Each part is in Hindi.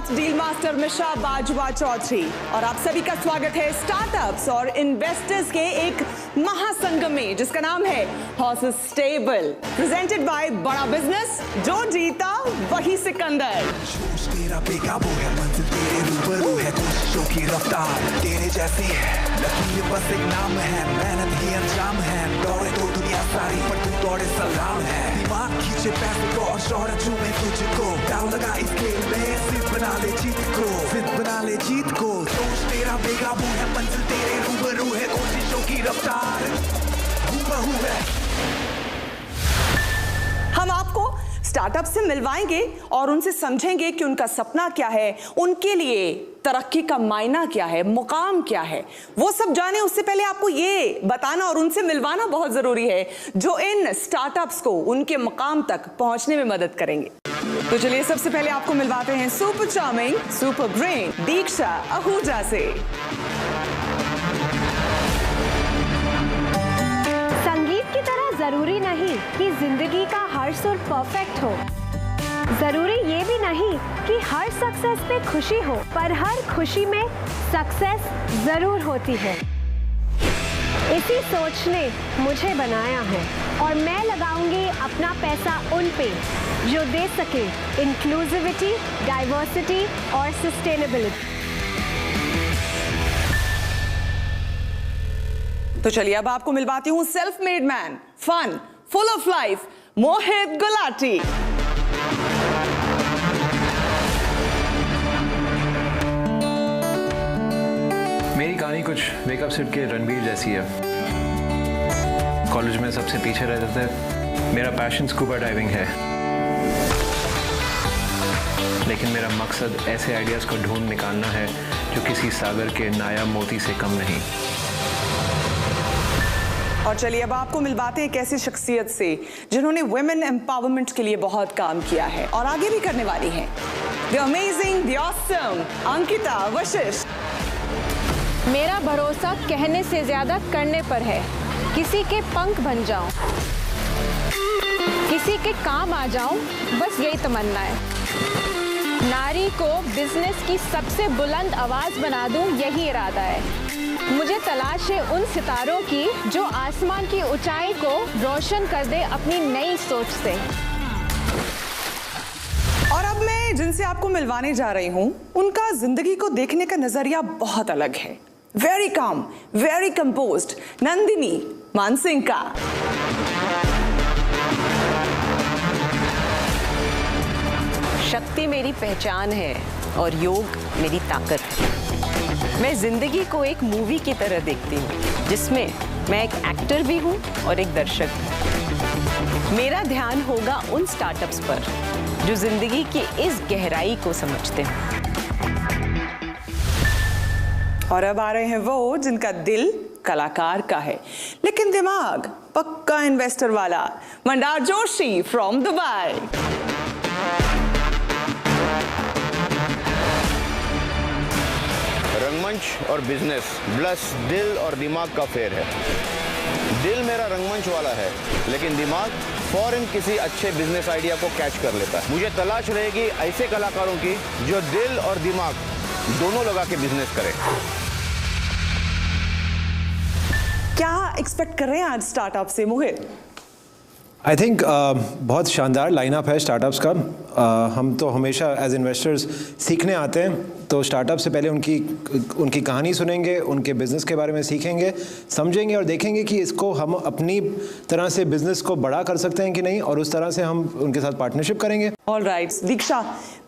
साथ डील मास्टर मिशा बाजवा चौधरी और आप सभी का स्वागत है स्टार्टअप्स और इन्वेस्टर्स के एक महासंगम में जिसका नाम है हॉर्सेस स्टेबल, प्रेजेंटेड बाय बड़ा बिजनेस। जो जीता वही सिकंदर। तेरा बेकाबू है, मंजिल तेरे रूबरू है, कोशिशों की रफ्तार तेरे जैसी है, लकीर बस एक नाम है, मेहनत ही अंजाम है, दौड़े तो दुनिया सारी पर तू दौड़े सलाम है, दिमाग खींचे पैसे को और शोहरत चूमे तुझको, दाव लगा इस खेल में, सिर्फ बना ले जीत को, सिर्फ बना ले जीत को, सोच तेरा बेकाबू है, मंजिल तेरे रूबरू है, कोशिशों की रफ्तार हूबहू है। हम आपको स्टार्टअप से मिलवाएंगे और उनसे समझेंगे कि उनका सपना क्या है, उनके लिए तरक्की का मायना क्या है, मुकाम क्या है, वो सब जाने। उससे पहले आपको ये बताना और उनसे मिलवाना बहुत जरूरी है जो इन स्टार्टअप्स को उनके मुकाम तक पहुंचने में मदद करेंगे। तो चलिए सबसे पहले आपको मिलवाते हैं सुपर चार्मिंग, सुपर ब्रेन दीक्षा आहूजा से। संगीत की तरह जरूरी नहीं कि जिंदगी का हर सुर परफेक्ट हो, जरूरी ये भी नहीं कि हर सक्सेस पे खुशी हो, पर हर खुशी में सक्सेस जरूर होती है। इसी सोच ने मुझे बनाया है और मैं लगाऊंगी अपना पैसा उन पे जो दे सके इंक्लूसिविटी, डाइवर्सिटी और सस्टेनेबिलिटी। तो चलिए अब आपको मिलवाती हूं self made man, fun, full of life, Mohit Gulati. मेरी कहानी कुछ वेकअप सिट के रणबीर जैसी है। कॉलेज में सबसे पीछे रहते थे। मेरा पैशन स्कूबा डाइविंग है, लेकिन मेरा मकसद ऐसे आइडियाज को ढूंढ निकालना है जो किसी सागर के नायाब मोती से कम नहीं। और चलिए अब आपको मिलवाते हैं एक ऐसी शख्सियत से जिन्होंने वुमेन एम्पावरमेंट के लिए बहुत काम किया है और आगे भी करने वाली हैं। The amazing, the awesome Ankita Vashishtha. मेरा भरोसा कहने से ज्यादा करने पर है। किसी के पंख बन जाऊं, किसी के काम आ जाऊं, बस यही तमन्ना है। नारी को बिजनेस की सबसे बुलंद आवाज बना दूं, यही इरादा है। मुझे तलाश है उन सितारों की जो आसमान की ऊंचाई को रोशन कर दे अपनी नई सोच से। और अब मैं जिनसे आपको मिलवाने जा रही हूं उनका जिंदगी को देखने का नजरिया बहुत अलग है। Very calm, very composed Nandini Mansingh. शक्ति मेरी पहचान है और योग मेरी ताकत है। मैं जिंदगी को एक मूवी की तरह देखती हूँ जिसमें मैं एक एक्टर भी हूँ और एक दर्शक भी। मेरा ध्यान होगा उन स्टार्टअप्स पर जो जिंदगी की इस गहराई को समझते हैं। और अब आ रहे हैं वो जिनका दिल कलाकार का है लेकिन दिमाग पक्का इन्वेस्टर वाला, मंदार जोशी फ्रॉम दुबई। रंगमंच और बिजनेस प्लस दिल और दिमाग का फेर है। दिल मेरा रंगमंच वाला है लेकिन दिमाग फौरन किसी अच्छे बिजनेस आइडिया को कैच कर लेता है। मुझे तलाश रहेगी ऐसे कलाकारों की जो दिल और दिमाग दोनों लगा के बिजनेस करें। क्या एक्सपेक्ट कर रहे हैं आज स्टार्टअप से मोहित? आई थिंक बहुत शानदार लाइनअप है स्टार्टअप्स का। हम तो हमेशा एज इन्वेस्टर्स सीखने आते हैं, तो स्टार्टअप से पहले उनकी कहानी सुनेंगे, उनके बिज़नेस के बारे में सीखेंगे, समझेंगे और देखेंगे कि इसको हम अपनी तरह से बिज़नेस को बड़ा कर सकते हैं कि नहीं, और उस तरह से हम उनके साथ पार्टनरशिप करेंगे। ऑल राइट दीक्षा,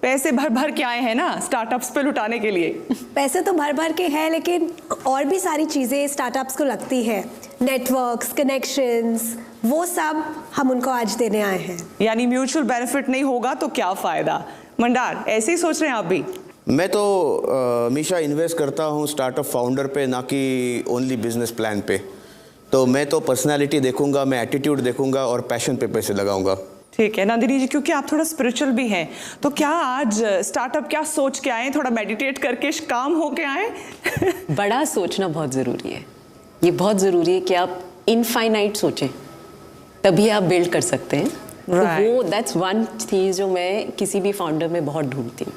पैसे भर भर के आए हैं ना स्टार्टअप्स पे लुटाने के लिए? पैसे तो भर भर के हैं लेकिन और भी सारी चीज़ें स्टार्टअप्स को लगती है, नेटवर्क्स, कनेक्शंस, वो सब हम उनको आज देने आए हैं। यानी म्यूचुअल बेनिफिट नहीं होगा तो क्या फायदा? मंडार, ऐसे ही सोच रहे हैं आप भी? मैं तो हमेशा इन्वेस्ट करता हूँ स्टार्टअप फाउंडर पे, ना कि ओनली बिजनेस प्लान पे। तो मैं तो पर्सनालिटी देखूंगा, मैं एटीट्यूड देखूंगा और पैशन पे पैसे लगाऊंगा। ठीक है नंदिनी जी, क्योंकि आप थोड़ा स्पिरिचुअल भी हैं, तो क्या आज स्टार्टअप क्या सोच के आए, थोड़ा मेडिटेट करके काम हो के आए? बड़ा सोचना बहुत ज़रूरी है। ये बहुत ज़रूरी है कि आप इनफाइनाइट सोचें, तभी आप बिल्ड कर सकते हैं। तो वो दैट्स वन चीज़ जो मैं किसी भी फाउंडर में बहुत ढूंढती हूँ।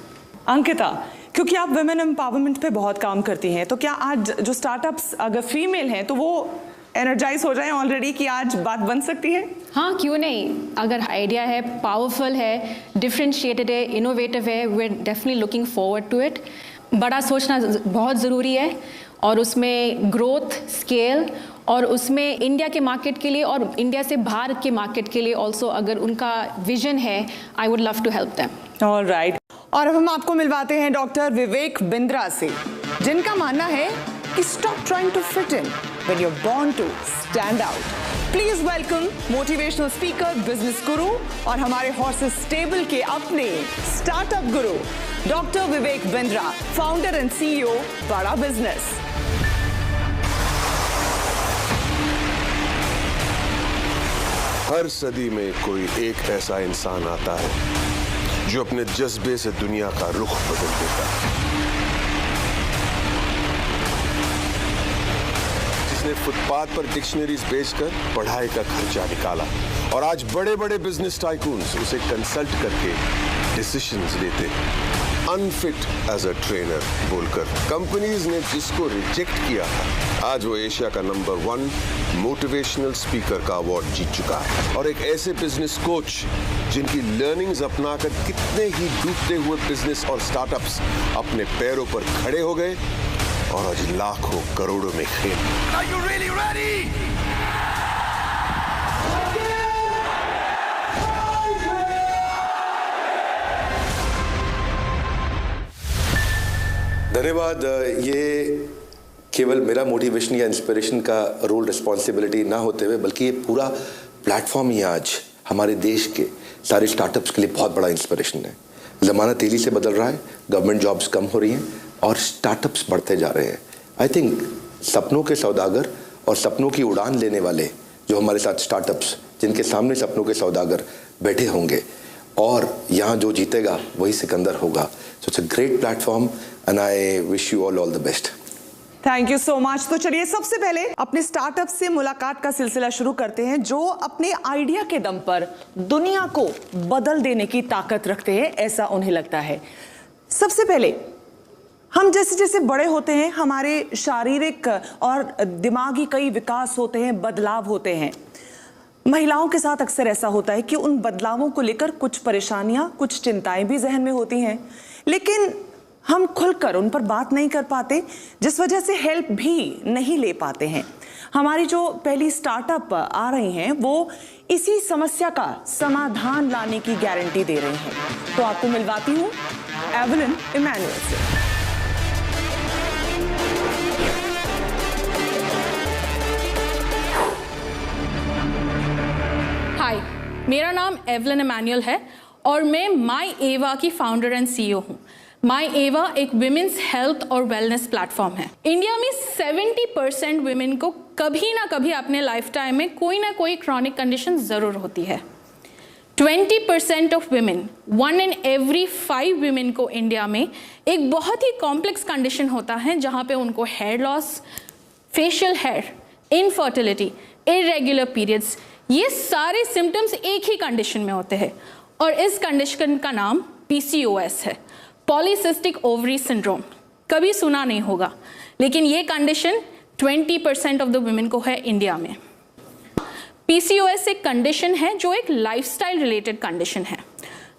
अंकिता, क्योंकि आप वुमेन एम्पावरमेंट पे बहुत काम करती हैं, तो क्या आज जो स्टार्टअप्स अगर फीमेल हैं तो वो एनर्जाइज हो जाएं ऑलरेडी कि आज बात बन सकती है? हाँ, क्यों नहीं। अगर आइडिया है, पावरफुल है, डिफरेंशिएटेड है, इनोवेटिव है, we are definitely looking forward to it. बड़ा सोचना बहुत ज़रूरी है और उसमें ग्रोथ, स्केल और उसमें इंडिया के मार्केट के लिए और इंडिया से बाहर के मार्केट के लिए ऑल्सो अगर उनका विजन है, I would love to help them. Alright, और अब हम आपको मिलवाते हैं डॉक्टर विवेक बिंद्रा से, जिनका मानना है कि stop trying to fit in when you are born to stand out. Please welcome motivational speaker, business गुरु और हमारे हॉर्सेस स्टेबल के अपने स्टार्टअप गुरु doctor Vivek Bindra, founder and CEO Bada business. हर सदी में कोई एक ऐसा इंसान आता है जो अपने जज्बे से दुनिया का रुख बदल देता है, जिसने फुटपाथ पर डिक्शनरीज बेचकर पढ़ाई का खर्चा निकाला और आज बड़े बड़े बिजनेस टाइकून्स उसे कंसल्ट करके डिसीजंस लेते हैं। अनफिट एज अ ट्रेनर बोलकर कंपनीज ने जिसको रिजेक्ट किया था, आज वो एशिया का नंबर 1 मोटिवेशनल स्पीकर का अवार्ड जीत चुका है और एक ऐसे बिजनेस कोच जिनकी लर्निंग्स अपनाकर कितने ही डूबते हुए बिजनेस और स्टार्टअप्स अपने पैरों पर खड़े हो गए और आज लाखों करोड़ों में खेल। Are you really ready? धन्यवाद। ये केवल मेरा मोटिवेशन या इंस्पिरेशन का रोल रिस्पॉन्सिबिलिटी ना होते हुए बल्कि ये पूरा प्लेटफॉर्म ही आज हमारे देश के सारे स्टार्टअप्स के लिए बहुत बड़ा इंस्पिरेशन है। ज़माना तेज़ी से बदल रहा है, गवर्नमेंट जॉब्स कम हो रही हैं और स्टार्टअप्स बढ़ते जा रहे हैं। आई थिंक सपनों के सौदागर और सपनों की उड़ान लेने वाले जो हमारे साथ स्टार्टअप्स, जिनके सामने सपनों के सौदागर बैठे होंगे और यहाँ जो जीतेगा वही सिकंदर होगा। सो it's a great platform and I wish you all the best. Thank you so much. तो चलिए सबसे पहले अपने स्टार्टअप से मुलाकात का सिलसिला शुरू करते हैं, जो अपने आइडिया के दम पर दुनिया को बदल देने की ताकत रखते हैं, ऐसा उन्हें लगता है। सबसे पहले हम जैसे जैसे बड़े होते हैं, हमारे शारीरिक और दिमागी कई विकास होते हैं, बदलाव होते हैं। महिलाओं के साथ अक्सर ऐसा होता है कि उन बदलावों को लेकर कुछ परेशानियां, कुछ चिंताएं भी जहन में होती हैं, लेकिन हम खुलकर उन पर बात नहीं कर पाते, जिस वजह से हेल्प भी नहीं ले पाते हैं। हमारी जो पहली स्टार्टअप आ रही हैं वो इसी समस्या का समाधान लाने की गारंटी दे रही हैं। तो आपको मिलवाती हूँ एवलिन इमैनुअल से। हाय, मेरा नाम एवलिन इमैनुअल है और मैं माई एवा की फाउंडर एंड सीईओ हूँ। माई एवा एक विमेंस हेल्थ और वेलनेस प्लेटफॉर्म है। इंडिया में 70% विमेन को कभी ना कभी अपने लाइफ टाइम में कोई ना कोई क्रॉनिक कंडीशन ज़रूर होती है। 20% of women, 1 in every 5 women को इंडिया में एक बहुत ही कॉम्प्लेक्स कंडीशन होता है, जहाँ पे उनको hair loss, facial hair, infertility, irregular periods, ये सारे सिम्टम्स एक ही कंडीशन में होते हैं और इस कंडीशन का नाम PCOS है, पॉलीसिस्टिक ओवरी सिंड्रोम। कभी सुना नहीं होगा, लेकिन ये कंडीशन 20% ऑफ द वुमेन को है इंडिया में। PCOS एक कंडीशन है जो एक लाइफस्टाइल रिलेटेड कंडीशन है,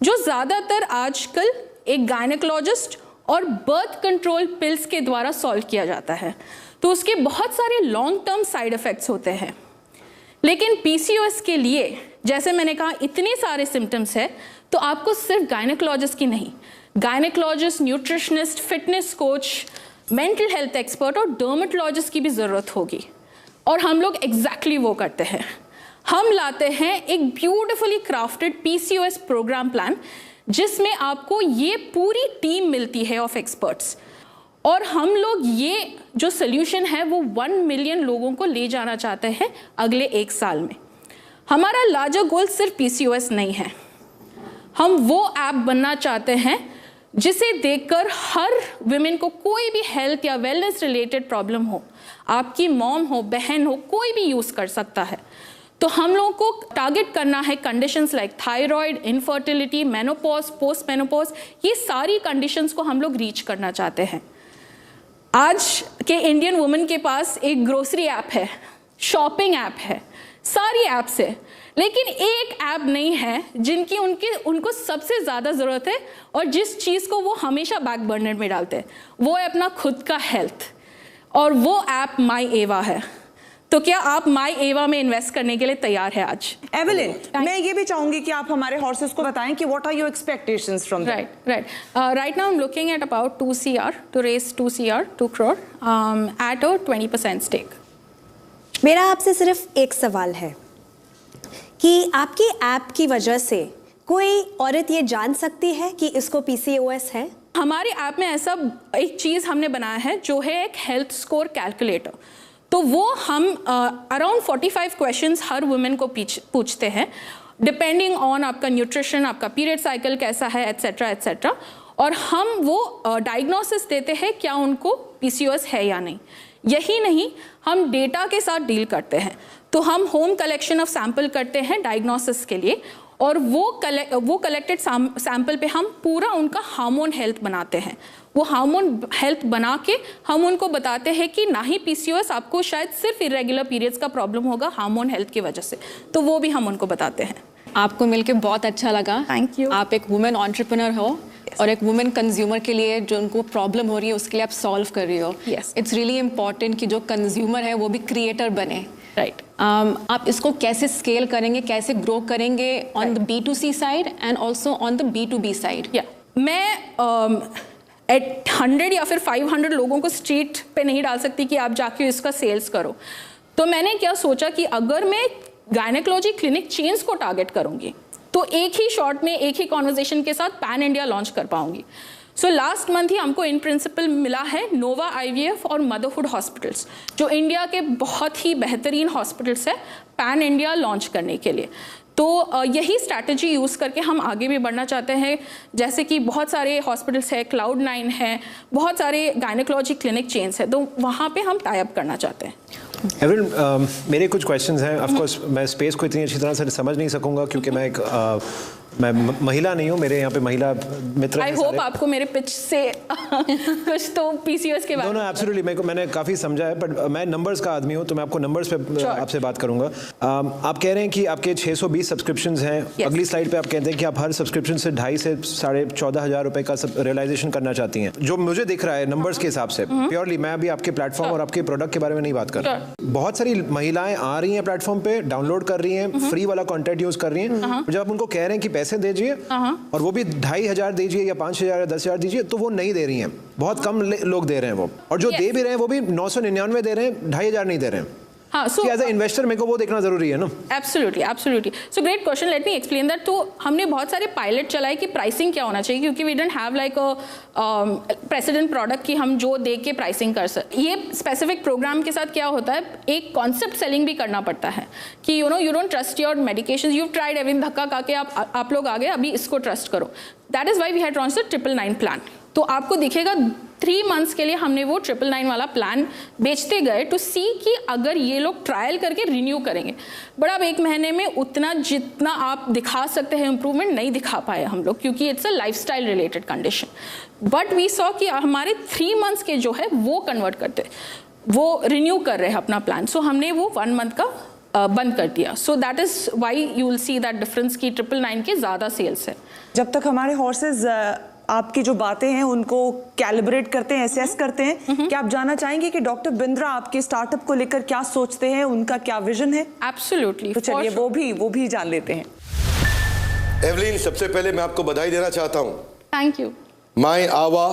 जो ज़्यादातर आजकल एक गायनेकोलॉजिस्ट और बर्थ कंट्रोल पिल्स के द्वारा सॉल्व किया जाता है। तो उसके बहुत सारे लॉन्ग टर्म साइड इफ़ेक्ट्स होते हैं। लेकिन PCOS के लिए, जैसे मैंने कहा, इतने सारे सिम्टम्स है, तो आपको सिर्फ गायनेकोलॉजिस्ट की नहीं, gynaecologist, nutritionist, fitness coach, mental health expert और डर्मेटोलॉजिस्ट की भी ज़रूरत होगी। और हम लोग एग्जैक्टली वो करते हैं। हम लाते हैं एक beautifully crafted PCOS programme plan, जिसमें आपको ये पूरी टीम मिलती है ऑफ एक्सपर्ट्स, और हम लोग ये जो सोल्यूशन है वो 1 मिलियन लोगों को ले जाना चाहते हैं अगले 1 साल में। हमारा लार्जर गोल सिर्फ PCOS नहीं है, हम वो ऐप बनना चाहते हैं जिसे देखकर हर विमेन को कोई भी हेल्थ या वेलनेस रिलेटेड प्रॉब्लम हो, आपकी मॉम हो, बहन हो, कोई भी यूज़ कर सकता है। तो हम लोगों को टारगेट करना है conditions like thyroid, infertility, menopause, post menopause, ये सारी कंडीशंस को हम लोग रीच करना चाहते हैं। आज के इंडियन वुमेन के पास एक ग्रोसरी ऐप है, शॉपिंग ऐप है, सारी ऐप्स है, लेकिन एक ऐप नहीं है जिनकी उनको सबसे ज़्यादा ज़रूरत है और जिस चीज़ को वो हमेशा बैक बर्नर में डालते हैं, वो है अपना खुद का हेल्थ, और वो ऐप माई एवा है। तो क्या आप माई एवा में इन्वेस्ट करने के लिए तैयार है आज? एवलिन, मैं ये भी चाहूंगी कि आप हमारे हॉर्सेस को बताएं कि what are your expectations from them? Right now I'm looking at about 2 CR to raise 2 crore at a 20% stake. मेरा आपसे सिर्फ एक सवाल है कि आपकी ऐप की वजह से कोई औरत ये जान सकती है कि इसको PCOS है? हमारे ऐप में ऐसा एक चीज़ हमने बनाया है जो है एक हेल्थ स्कोर कैलकुलेटर। तो वो हम अराउंड 45 क्वेश्चंस हर वुमेन को पूछते हैं, डिपेंडिंग ऑन आपका न्यूट्रिशन, आपका पीरियड साइकिल कैसा है, एट्सेट्रा एट्सेट्रा, और हम वो डायग्नोसिस देते हैं क्या उनको PCOS है या नहीं। यही नहीं, हम डेटा के साथ डील करते हैं। तो हम होम कलेक्शन ऑफ सैंपल करते हैं डायग्नोसिस के लिए, और वो कलेक्टेड सैंपल पे हम पूरा उनका हार्मोन हेल्थ बनाते हैं। वो हार्मोन हेल्थ बना के हम उनको बताते हैं कि ना ही PCOS, आपको शायद सिर्फ इरेगुलर पीरियड्स का प्रॉब्लम होगा हार्मोन हेल्थ की वजह से, तो वो भी हम उनको बताते हैं। आपको मिलके बहुत अच्छा लगा। Thank you. आप एक वुमेन एंटरप्रेन्योर हो और एक वुमेन कंज्यूमर के लिए जो उनको प्रॉब्लम हो रही है उसके लिए आप सॉल्व कर रही हो। Yes. इट्स रियली इम्पॉर्टेंट कि जो कंज्यूमर है वो भी क्रिएटर बने। राइट। आप इसको कैसे स्केल करेंगे, कैसे ग्रो करेंगे on the B2C side and also on the B2B side? मैं एट 100 या फिर 500 लोगों को स्ट्रीट पे नहीं डाल सकती कि आप जाके इसका सेल्स करो। तो मैंने क्या सोचा कि अगर मैं गायनेकोलॉजी क्लिनिक चेन्स को टारगेट करूंगी तो एक ही शॉट में, एक ही कॉन्वर्जेशन के साथ पैन इंडिया लॉन्च कर पाऊंगी। सो लास्ट मंथ ही हमको इन प्रिंसिपल मिला है नोवा IVF और मदरहुड हॉस्पिटल्स, जो इंडिया के बहुत ही बेहतरीन हॉस्पिटल्स है पैन इंडिया लॉन्च करने के लिए। तो यही स्ट्रैटेजी यूज़ करके हम आगे भी बढ़ना चाहते हैं। जैसे कि बहुत सारे हॉस्पिटल्स है, Cloud9 है, बहुत सारे गायनेकोलॉजी क्लिनिक चेन्स है, तो वहाँ पे हम टाई अप करना चाहते हैं। एवरिन, मेरे कुछ क्वेश्चंस हैं। ऑफ कोर्स मैं स्पेस को इतनी अच्छी तरह से समझ नहीं सकूंगा क्योंकि मैं महिला नहीं हूँ, मेरे यहाँ पे महिला मित्र हैं। आई होप आपको मेरे पिच से कुछ तो PCOS के बारे में। नो एब्सोल्युटली, मैंने काफ़ी समझा है, बट मैं नंबर्स का आदमी हूँ तो मैं आपको नंबर्स पे आपसे बात करूँगा। आप कह रहे हैं कि आपके 620 सब्सक्रिप्शंस हैं। अगली स्लाइड पे आप कहते हैं कि आप हर सब्सक्रिप्शन से 2.5 से 14,500 रुपए का रियलाइजेशन करना चाहती हैं। जो मुझे दिख रहा है नंबर्स के हिसाब से, प्योरली मैं अभी आपके प्लेटफॉर्म और आपके प्रोडक्ट के बारे में नहीं बात कर रहा। बहुत सारी महिलाएं आ रही हैं प्लेटफॉर्म पे, डाउनलोड कर रही हैं, फ्री वाला कंटेंट यूज कर रही हैं। जब आप उनको कह रहे हैं कि पैसे दीजिए और वो भी 2,500 दीजिए या 5,000 या 10,000 दीजिए, तो वो नहीं दे रही हैं। बहुत कम लोग दे रहे हैं वो, और जो दे भी रहे हैं वो भी 999 दे रहे हैं, 2,500 नहीं दे रहे हैं। हाँ, so एज ए इन्वेस्टर मेरे को वो देखना जरूरी है ना। Absolutely. So great question, let me explain that. तो हमने बहुत सारे पायलट चलाए कि प्राइसिंग क्या होना चाहिए, क्योंकि we don't have like a president product कि हम जो दे के प्राइसिंग कर सकते। ये स्पेसिफिक प्रोग्राम के साथ क्या होता है, एक कॉन्सेप्ट सेलिंग भी करना पड़ता है कि you don't trust your medication, you tried every धक्का खा के आप लोग आ गए, अभी इसको ट्रस्ट करो। That is why we had launched the 999 plan. तो आपको दिखेगा 3 मंथ्स के लिए हमने वो 999 वाला प्लान बेचते गए टू सी कि अगर ये लोग ट्रायल करके रिन्यू करेंगे। बट अब 1 महीने में उतना जितना आप दिखा सकते हैं इम्प्रूवमेंट नहीं दिखा पाए हम लोग, क्योंकि it's a lifestyle related condition. But we saw कि हमारे 3 मंथ्स के जो है वो कन्वर्ट करते, वो रिन्यू कर रहे हैं अपना प्लान। सो हमने वो 1 मंथ का बंद कर दिया। So that is why you will see that difference की 999 के ज़्यादा सेल्स है। जब तक हमारे हॉर्सेज आपकी जो बातें हैं उनको कैलिब्रेट करते हैं, एसेस करते हैं, क्या आप जानना चाहेंगे कि डॉक्टर बिंद्रा आपके स्टार्टअप को लेकर क्या सोचते हैं, उनका क्या विजन है? एब्सोल्युटली। तो चलिए वो भी जान लेते हैं। एवलिन, सबसे पहले मैं आपको बधाई देना चाहता हूँ। Thank you. माई आवा,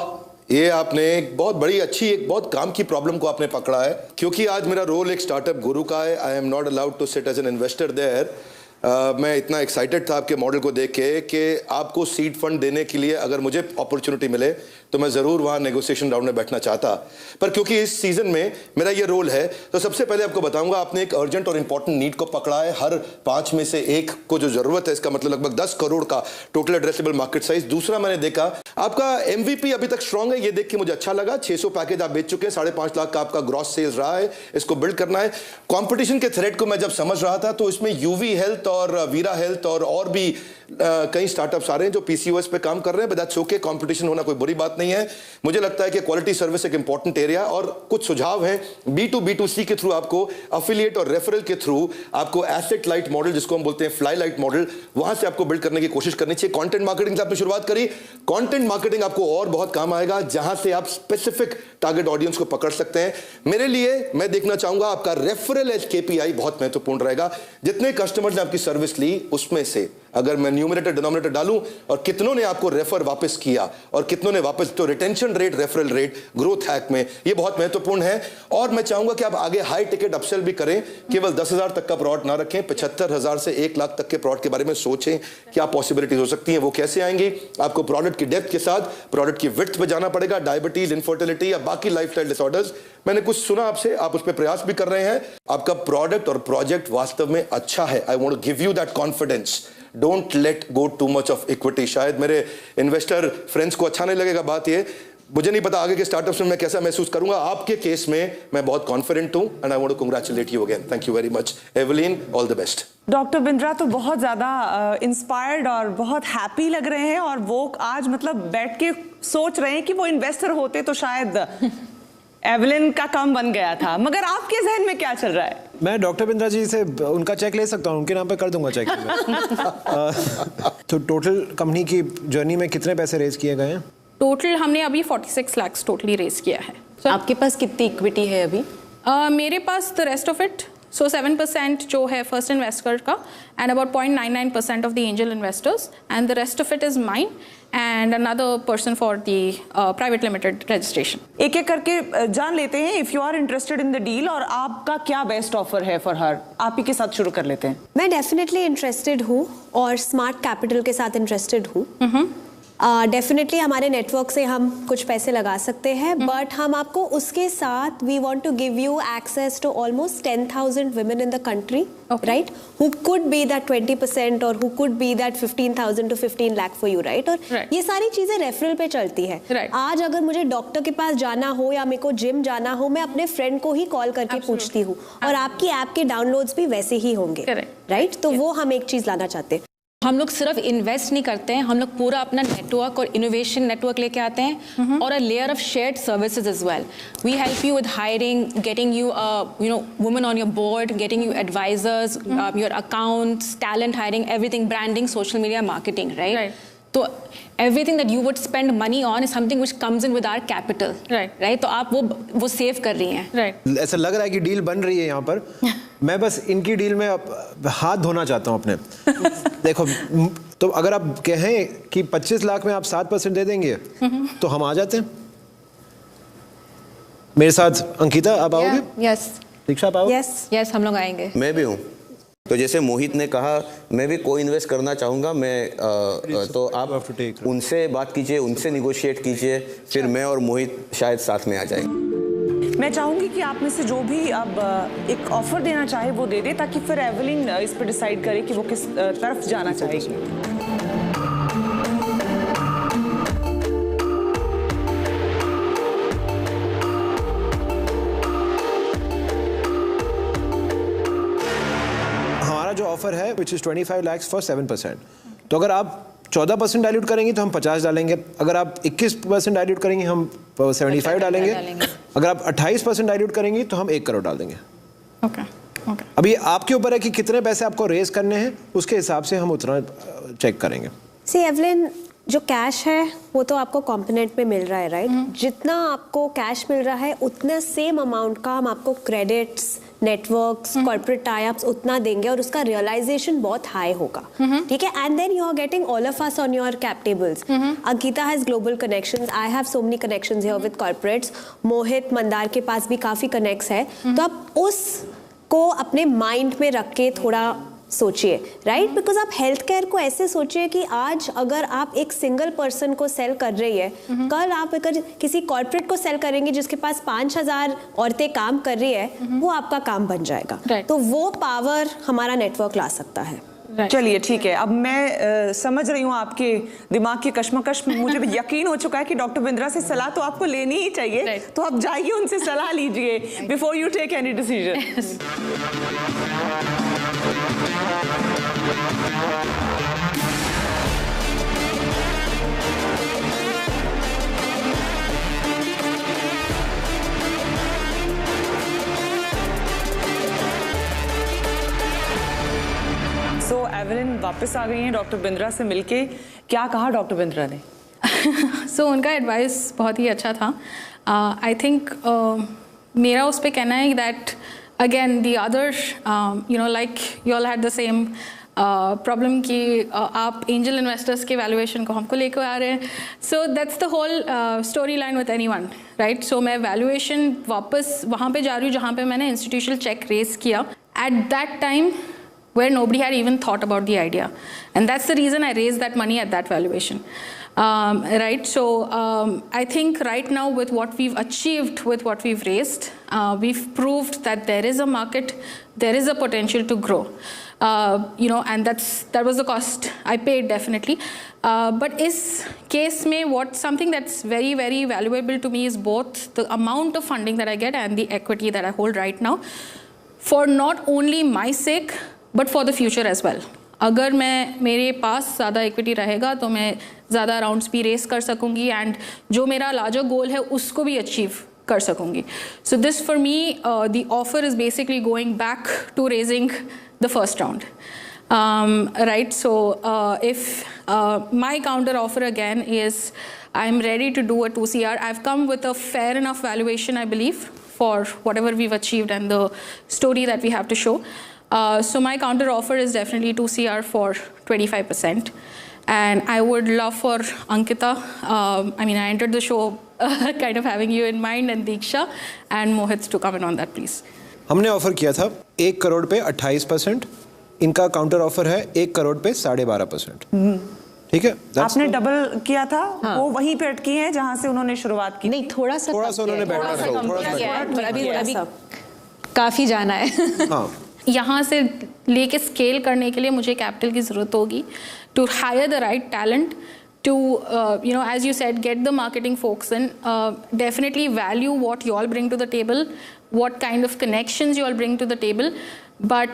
ये आपने एक बहुत बड़ी एक बहुत काम की प्रॉब्लम को आपने पकड़ा है, क्योंकि आज मेरा रोल एक स्टार्टअप गुरु का है। I am not allowed to sit as an investor there. मैं इतना एक्साइटेड था आपके मॉडल को देख के कि आपको सीड फंड देने के लिए अगर मुझे अपॉर्चुनिटी मिले तो मैं ज़रूर वहाँ नेगोशिएशन राउंड में बैठना चाहता, पर क्योंकि इस सीज़न में मेरा ये रोल है तो सबसे पहले आपको बताऊंगा, आपने एक अर्जेंट और इंपॉर्टेंट नीड को पकड़ा है। हर 5 में से 1 को जो ज़रूरत है, इसका मतलब लगभग 10 करोड़ का टोटल एड्रेसेबल मार्केट साइज। दूसरा, मैंने देखा आपका MVP अभी तक स्ट्रांग है, ये देख के मुझे अच्छा लगा। 600 पैकेज आप बेच चुके हैं, 5.5 लाख का आपका ग्रॉस सेल्स रहा है, इसको बिल्ड करना है। कंपटीशन के थ्रेट को मैं जब समझ रहा था तो इसमें UV हेल्थ और वीरा हेल्थ और भी कई स्टार्टअप्स आ रहे हैं जो PCOS पे काम कर रहे हैं, बट दैट्स ओके, कंपटीशन होना कोई बुरी बात नहीं है। मुझे लगता है कि क्वालिटी सर्विस एक इंपॉर्टेंट एरिया, और कुछ सुझाव हैं B2B2C के थ्रू, आपको अफिलिएट और रेफरल के थ्रू आपको एसेट लाइट मॉडल, जिसको हम बोलते हैं फ्लाई लाइट मॉडल, वहां से आपको बिल्ड करने की कोशिश करनी चाहिए। कंटेंट मार्केटिंग से आपने शुरुआत करी, कंटेंट मार्केटिंग आपको और बहुत काम आएगा, जहां से आप स्पेसिफिक टारगेट ऑडियंस को पकड़ सकते हैं। मेरे लिए मैं देखना चाहूंगा आपका रेफरल एज KPI बहुत महत्वपूर्ण रहेगा। जितने कस्टमर्स ने आपकी सर्विस ली, उसमें से अगर मैं न्यूमरेटर डिनोमिनेटर डालूं और कितनों ने आपको रेफर वापस किया और कितनों ने वापस, तो retention rate, referral rate, growth hack में ये बहुत महत्वपूर्ण है। और मैं चाहूंगा कि आप आगे हाई टिकट अपसेल भी करें, केवल 10,000 तक का प्रोडक्ट ना रखें, 75,000 से 1 लाख तक के प्रोडक्ट के बारे में सोचें, क्या पॉसिबिलिटीज हो सकती हैं, वो कैसे आएंगी। आपको प्रोडक्ट की डेप्थ के साथ प्रोडक्ट की विड्थ पे जाना पड़ेगा। डायबिटीज, इनफर्टिलिटी या बाकी लाइफस्टाइल डिसऑर्डर्स, मैंने कुछ सुना आपसे, आप उस पर प्रयास भी कर रहे हैं। आपका प्रोडक्ट और प्रोजेक्ट वास्तव में अच्छा है। I want to give you that confidence. Don't let go too much of equity. शायद मेरे इन्वेस्टर फ्रेंड्स को अच्छा नहीं लगेगा बात ये, मुझे नहीं पता आगे के स्टार्टअप्स में मैं कैसा महसूस करूंगा। आपके केस में मैं बहुत कॉन्फिडेंट हूं, and I want to congratulate you again. Thank you very much Evelyn, all the best. Doctor Bindra तो बहुत ज़्यादा इंस्पायर्ड और बहुत हैप्पी लग रहे हैं, और वो आज मतलब बैठ के सोच रहे हैं कि वो इन्वेस्टर होते तो शायद एवलिन का काम बन गया था। मगर आपके जहन में क्या चल रहा है? मैं डॉक्टर बिंद्रा जी से उनका चेक ले सकता हूँ, उनके नाम पे कर दूंगा चेक। तो टोटल कंपनी की जर्नी में कितने पैसे रेज किए गए हैं? टोटल हमने अभी 46 लाख टोटली रेज किया है। आपके पास कितनी इक्विटी है अभी? मेरे पास the rest of it, so 7% जो है फर्स्ट इन्वेस्टर का, and about 0.99% of the angel investors, and the rest of it is mine and another person for the private limited registration. एक एक करके जान लेते हैं। If you are interested in the deal, और आपका क्या बेस्ट ऑफर है फॉर हर, आप ही के साथ शुरू कर लेते हैं। मैं डेफिनेटली इंटरेस्टेड हूँ और स्मार्ट कैपिटल के साथ इंटरेस्टेड हूँ। डेफिनेटली हमारे नेटवर्क से हम कुछ पैसे लगा सकते हैं, बट हम आपको उसके साथ we want to give you access to almost 10,000 women in the country, right? Who could be that 20% or who could be that 15,000 to 15 lakh for you, right? और ये सारी चीजें रेफरल पे चलती है। आज अगर मुझे डॉक्टर के पास जाना हो या मेरे को जिम जाना हो, मैं अपने फ्रेंड को ही कॉल करके पूछती हूँ, और आपकी ऐप के डाउनलोड्स भी वैसे ही होंगे, राइट? तो वो हम एक चीज लाना चाहते हैं। हम लोग सिर्फ इन्वेस्ट नहीं करते हैं, हम लोग पूरा अपना नेटवर्क और इनोवेशन नेटवर्क लेके आते हैं, और a layer of shared services as well. We help you with hiring, getting you women on your board, getting you advisors, your accounts, talent hiring, everything, branding, social media marketing, right? तो everything that you would spend money on is something which comes in with our capital, right? तो आप वो सेव कर रही हैं, ऐसा लग रहा है कि डील बन रही है यहाँ पर। मैं बस इनकी डील में हाथ धोना चाहता हूँ अपने। देखो, तो अगर आप कहें कि 25 लाख में आप 7% दे देंगे तो हम आ जाते हैं। मेरे साथ अंकिता, आप आओगे? यस। दीक्षा, आप आओगे? यस, हम लोग आएंगे। मैं भी हूँ। तो जैसे मोहित ने कहा, मैं भी को इन्वेस्ट करना चाहूँगा। मैं तो आप उनसे बात कीजिए, उनसे निगोशिएट कीजिए, फिर मैं और मोहित शायद साथ में आ जाएंगे। मैं चाहूंगी कि आप में से जो भी अब एक ऑफर देना चाहे वो दे दे, ताकि फिर एवलिन इस पर डिसाइड करे कि वो किस तरफ जाना चाहेगी। हमारा जो ऑफर है विच इज 25 लाख फॉर 7%। तो अगर आप 14% डाइल्यूट करेंगे तो हम 50 डालेंगे, अगर आप 21% डाइल्यूट करेंगे हम 75 डालेंगे, अगर आप 28% डाइल्यूट करेंगे तो हम 1 करोड़ डाल देंगे। ओके। अभी आपके ऊपर है कि कितने पैसे आपको रेज करने हैं, उसके हिसाब से हम उतना चेक करेंगे। सी एवलिन, जो कैश है वो तो आपको कॉम्पोनेंट में मिल रहा है, राइट? जितना आपको कैश मिल रहा है उतना सेम अमाउंट का हम आपको क्रेडिट्स, नेटवर्क्स, कॉर्पोरेट टाई-अप्स उतना देंगे, और उसका रियलाइजेशन बहुत हाई होगा, ठीक है? And then you are getting all of us on your cap tables. Ankita has global connections, I have so many connections here with corporates, Mohit Mandar के पास भी काफी कनेक्ट्स है। तो आप उस को अपने माइंड में रख के थोड़ा सोचिए, राइट? बिकॉज आप हेल्थ केयर को ऐसे सोचिए कि आज अगर आप एक सिंगल पर्सन को सेल कर रही है, कल आप अगर किसी कॉर्पोरेट को सेल करेंगे जिसके पास 5,000 औरतें काम कर रही है, वो आपका काम बन जाएगा। तो वो पावर हमारा नेटवर्क ला सकता है। चलिए ठीक है, अब मैं समझ रही हूँ आपके दिमाग की कश्मकश। मुझे यकीन हो चुका है कि डॉक्टर बिंद्रा से सलाह तो आपको लेनी ही चाहिए, तो आप जाइए उनसे सलाह लीजिए before you take any decision. So Evelyn वापस आ गई हैं डॉक्टर बिंद्रा से मिलके। क्या कहा डॉक्टर बिंद्रा ने? सो उनका एडवाइस बहुत ही अच्छा था। आई थिंक मेरा उस पर कहना है that again the other like you all had the same problem कि आप एंजल इन्वेस्टर्स के वैल्यूएशन को हमको लेकर आ रहे हैं। So that's the whole story line with anyone, right? So मैं वैल्यूएशन वापस वहाँ पे जा रही हूँ जहाँ पे मैंने इंस्टीट्यूशनल चेक रेज किया at that time where nobody had even thought about the idea, and that's the reason I raised that money at that valuation. Right, so I think right now with what we've achieved, with what we've raised, we've proved that there is a market, there is a potential to grow, and that was the cost I paid definitely. But is case mein something that's very very valuable to me is both the amount of funding that I get and the equity that I hold right now, for not only my sake but for the future as well. अगर मेरे पास ज़्यादा इक्विटी रहेगा तो मैं ज़्यादा राउंड्स भी रेस कर सकूँगी एंड जो मेरा लार्जर गोल है उसको भी अचीव कर सकूँगी। So this for me the offer is basically going back to raising the first round, right? So if my counter offer again is I am ready to do a 2 CR. I've come with a fair enough valuation, I believe, for whatever we've achieved and the story that we have to show. So my counter offer is definitely 2 CR for 25%, and I would love for Ankita, I entered the show kind of having you in mind, and Diksha and Mohit to come in on that, please. हमने ऑफर किया था 1 करोड़ पे 28%, इनका काउंटर ऑफर है 1 करोड़ पे 12.5%। ठीक है, आपने डबल किया था। हाँ। वो वहीं पे अटकी हैं जहां से उन्होंने शुरुआत की। नहीं, थोड़ा सा उन्होंने अभी काफी जाना है। हाँ, यहाँ से लेके स्केल करने के लिए मुझे कैपिटल की ज़रूरत होगी to hire the right talent, to as you said, get the marketing folks in, definitely value what you all bring to the table, what kind of connections you all bring to the table, but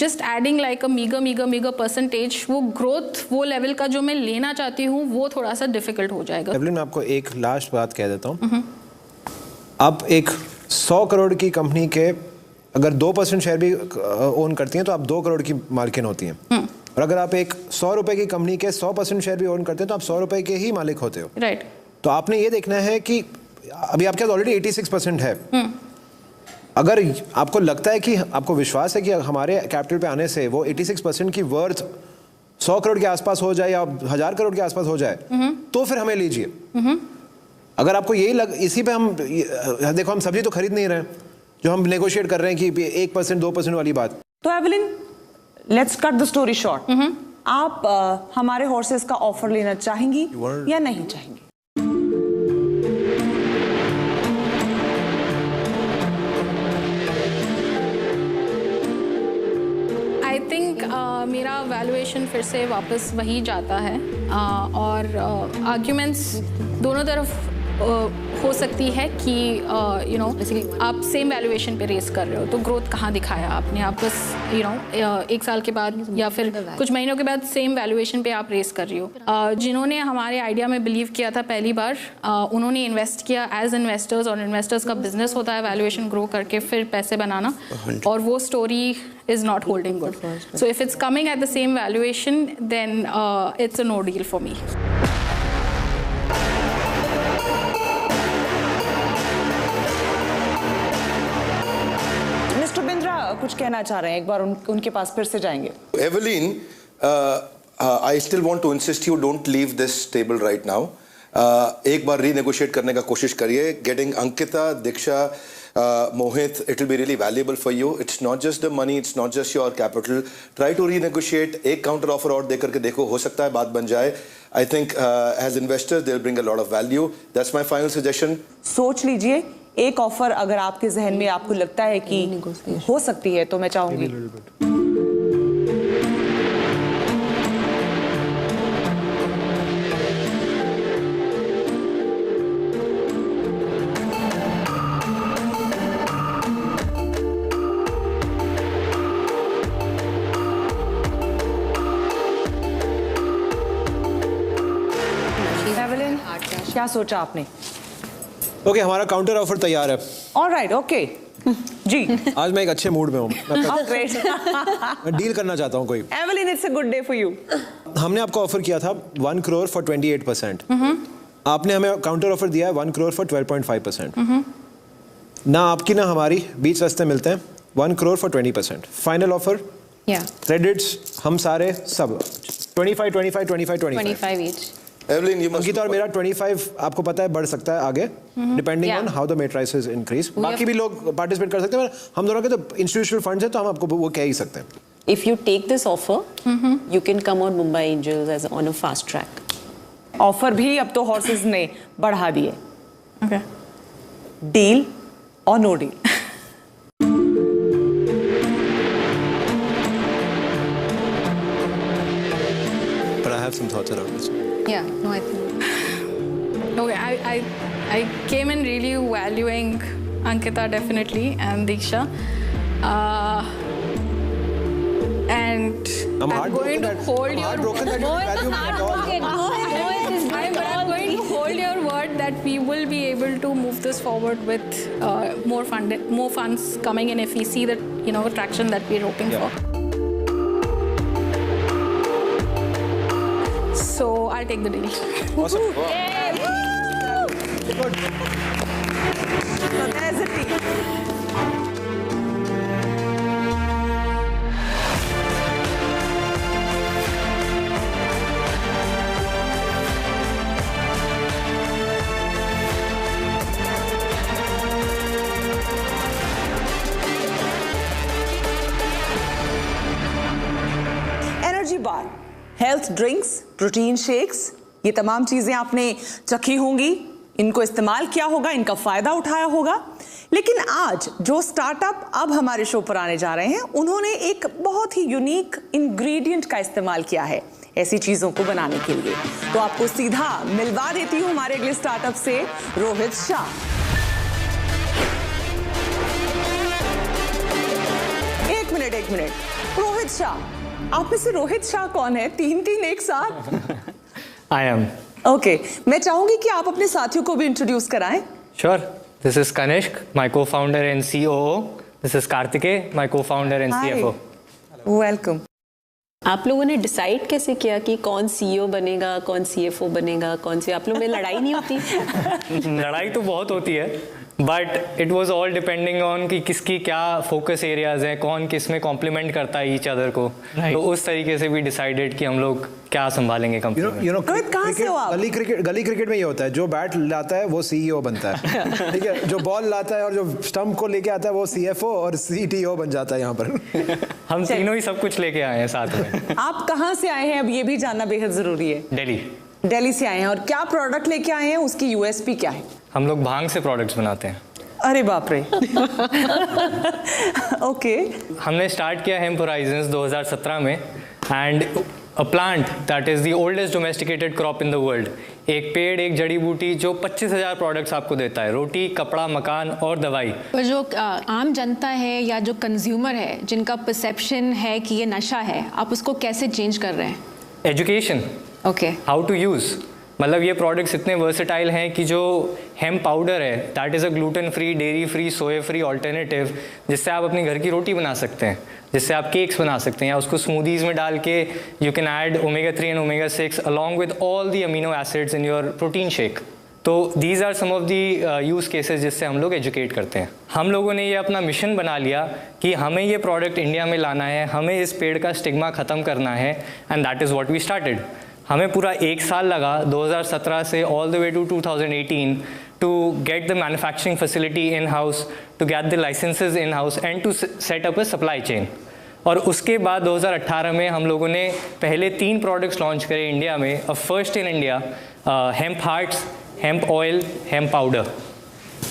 just adding like a meager percentage, वो growth वो level का जो मैं लेना चाहती हूँ वो थोड़ा सा difficult हो जाएगा। एवलिन, मैं आपको एक लास्ट बात कह देता हूँ। आप एक 100 करोड़ की कंपनी के अगर 2% शेयर भी ओन करती हैं तो आप 2 करोड़ की मालकिन होती हैं, और अगर आप एक 100 रुपए की कंपनी के 100% शेयर भी ओन करते हैं तो आप 100 रुपए के ही मालिक होते हो। राइट। तो आपने ये देखना है कि अभी आपके पास ऑलरेडी 86% है। अगर आपको लगता है कि आपको विश्वास है कि हमारे कैपिटल पे आने से वो 86% की वर्थ 100 करोड़ के आसपास हो जाए या 1000 करोड़ के आसपास हो जाए, तो फिर हमें लीजिए। अगर आपको यही इसी पे हम देखो, हम सब्जी तो खरीद नहीं रहे हैं, जो हम नेगोशिएट कर रहे हैं कि 1% 2% वाली बात। तो Evelyn, let's cut the story short. आप हमारे हॉर्सेस का ऑफर लेना चाहेंगी या नहीं चाहेंगी? आई थिंक मेरा वैल्यूएशन फिर से वापस वही जाता है, और आर्ग्यूमेंट्स दोनों तरफ हो सकती है कि आप सेम वैल्यूएशन पे रेस कर रहे हो तो ग्रोथ कहाँ दिखाया आपने? आप बस 1 साल के बाद या फिर कुछ महीनों के बाद सेम वैल्यूएशन पे आप रेस कर रही हो। जिन्होंने हमारे आइडिया में बिलीव किया था पहली बार, उन्होंने इन्वेस्ट किया एज इन्वेस्टर्स, और इन्वेस्टर्स का बिजनेस होता है वैल्यूएशन ग्रो करके फिर पैसे बनाना, और वो story is not holding good. So if it's coming at the same valuation, then it's a no deal for me. Mister Bindra कुछ कहना चाह रहे हैं, एक बार उनके पास फिर से जाएंगे। Evelyn, I still want to insist you don't leave this table right now. एक बार रीनेगोशिएट करने का कोशिश करिए। Getting Ankita, Diksha, Mohit, it will be really valuable for you. It's not just the money, it's not just your capital. Try to renegotiate. एक counter offer और दे करके देखो, हो सकता है बात बन जाए. I think as investors they'll bring a lot of value. That's my final suggestion. सोच लीजिए, एक ऑफर अगर आपके जहन में आपको लगता है कि हो सकती है तो मैं चाहूंगी. क्या सोचा आपने? ओके, हमारा काउंटर ऑफर तैयार है. Alright, okay. जी. आज मैं एक अच्छे मूड में हूँ. ग्रेट. मैं डील करना चाहता हूँ कोई. Evelyn, it's a good day for you. हमने आपको ऑफर किया था 1 crore for 28%. आपने हमें काउंटर ऑफर दिया है 1 crore for 12.5%. ना आपकी ना हमारी बीच रास्ते मिलते हैं. 1 crore for 20%. Final offer. Credits हम सारे सब 25 each. Evelyn, you must. Ankita और मेरा 25 आपको पता है बढ़ सकता है आगे, depending on how the matrices increase. बाकी भी लोग पार्टिसिपेट कर सकते हैं. हम दोनों के तो इंस्टीट्यूशनल फंड्स हैं तो हम आपको वो कह ही सकते हैं. If you take this offer, you can come on Mumbai Angels as on a fast track. Offer भी अब तो हॉर्सेस ने बढ़ा दिए. डील और no deal? But I have some thoughts around this. Yeah, no, I think. Okay, I came in really valuing Ankita definitely and Diksha. And I'm going to hold your word. I'm going to hold your word that we will be able to move this forward with more funds coming in if we see that, you know, traction that we're hoping for. So I'll take the deal. Awesome. Yay! Good. So there's a deal. Energy bar, health drinks, protein shakes, ये तमाम चीजें आपने चखी होंगी, इनको इस्तेमाल किया होगा, इनका फायदा उठाया होगा. लेकिन आज जो स्टार्टअप अब हमारे शो पर आने जा रहे हैं, उन्होंने एक बहुत ही यूनिक इंग्रेडिएंट का इस्तेमाल किया है ऐसी चीजों को बनाने के लिए. तो आपको सीधा मिलवा देती हूं हमारे अगले स्टार्टअप से, रोहित शाह. एक मिनट. रोहित शाह, आप में से रोहित शाह कौन है? तीन एक साथ. I am. ओके, मैं चाहूंगी कि आप अपने साथियों को भी इंट्रोड्यूस कराएं. Sure. This is Kanishk, my co-founder and COO. This is Kartikeya, my co-founder and CFO. Welcome. आप लोगों ने डिसाइड कैसे किया कि कौन सीईओ बनेगा, कौन सीएफओ बनेगा, कौन से? आप लोगों में लड़ाई नहीं होती? लड़ाई तो बहुत होती है, but it was all depending on कि किसकी क्या फोकस एरियाज हैं, कौन किस में कॉम्प्लीमेंट करता है ईच अदर को. तो उस तरीके से भी डिसाइडेड कि हम लोग क्या संभालेंगे कंपनी में. कहाँ से हो आप? गली क्रिकेट में ये होता है, जो बैट लाता है वो सीईओ बनता है. ठीक है, जो बॉल लाता है और जो स्टंप को लेके आता है वो सीएफओ और सीटीओ बन जाता है यहाँ पर. हम तीनों ही सब कुछ लेके आए हैं साथ में. आप कहाँ से आए हैं, अब ये भी जानना बेहद जरूरी है. दिल्ली से आए हैं, और क्या प्रोडक्ट लेके आए हैं, उसकी यूएसपी क्या है? हम लोग भांग से प्रोडक्ट्स बनाते हैं. अरे बाप रे. ओके. हमने स्टार्ट किया हेम्प होराइजन्स 2017 में, and a plant that is the oldest domesticated crop in the world. एक पेड़, एक जड़ी बूटी जो 25,000 प्रोडक्ट्स आपको देता है, रोटी, कपड़ा, मकान और दवाई. पर जो आम जनता है या जो कंज्यूमर है, जिनका परसेप्शन है कि ये नशा है, आप उसको कैसे चेंज कर रहे हैं? Education. Okay. How to use. मतलब ये प्रोडक्ट्स इतने वर्सेटाइल हैं कि जो हेम्प पाउडर है that is a gluten free, dairy free, soya free alternative, जिससे आप अपनी घर की रोटी बना सकते हैं, जिससे आप केक्स बना सकते हैं, या उसको स्मूदीज़ में डाल के you can add omega 3 and omega 6 along with all the amino acids in your protein shake. तो these are some of the use cases जिससे हम लोग एजुकेट करते हैं. हम लोगों ने ये अपना मिशन बना लिया कि हमें ये प्रोडक्ट इंडिया में लाना है, हमें इस पेड़ का स्टिग्मा ख़त्म करना है, and that is what we started. हमें पूरा 1 साल लगा 2017 से all the way to 2018 to get the manufacturing facility in-house, to get the licenses in-house and to set up a supply chain. और उसके बाद 2018 में हम लोगों ने पहले 3 प्रोडक्ट्स लॉन्च करे इंडिया में, a first in India, hemp hearts, hemp oil, hemp powder.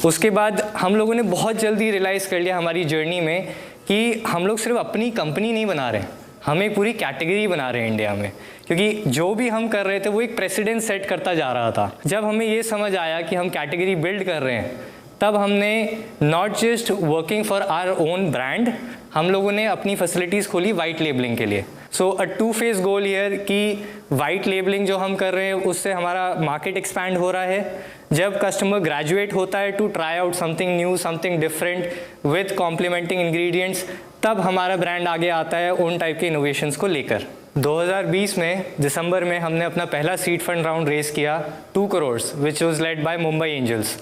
उसके बाद हम लोगों ने बहुत जल्दी रियलाइज़ कर लिया हमारी जर्नी में कि हम लोग सिर्फ अपनी कंपनी नहीं बना रहे हैं, हम एक पूरी कैटेगरी बना रहे हैं इंडिया में, क्योंकि जो भी हम कर रहे थे वो एक प्रेसिडेंट सेट करता जा रहा था। जब हमें ये समझ आया कि हम कैटेगरी बिल्ड कर रहे हैं, तब हमने not just working for our own brand, हम लोगों ने अपनी फैसिलिटीज़ खोली वाइट लेबलिंग के लिए। सो अ 2-phase गोल हियर कि वाइट लेबलिंग जो हम कर रहे हैं उससे हमारा मार्केट एक्सपैंड हो रहा है। जब कस्टमर ग्रेजुएट होता है to try out something new, something different with complementing ingredients, तब हमारा ब्रांड आगे आता है उन टाइप के इनोवेशंस को लेकर। 2020 में दिसंबर में हमने अपना पहला सीड फंड राउंड रेस किया 2 crore, which was led by Mumbai Angels.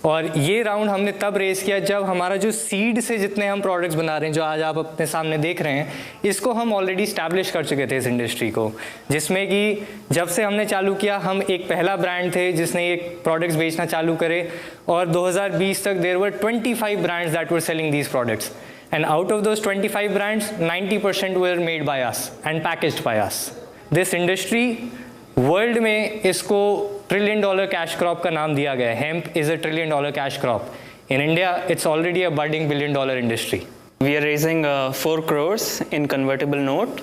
और ये राउंड हमने तब रेस किया जब हमारा जो सीड से जितने हम प्रोडक्ट्स बना रहे हैं, जो आज आप अपने सामने देख रहे हैं, इसको हम ऑलरेडी स्टैब्लिश कर चुके थे इस इंडस्ट्री को, जिसमें कि जब से हमने चालू किया हम एक पहला ब्रांड थे जिसने ये प्रोडक्ट्स बेचना चालू करे। और 2020 तक there were 25 brands that were selling these products, and out of those 25 brands 90% were made by us and packaged by us. This industry world में इसको $1 trillion कैश क्रॉप का नाम दिया गया है। Hemp is $1 trillion cash crop. In India it's already a budding $1 billion industry. We are raising 4 crores in convertible note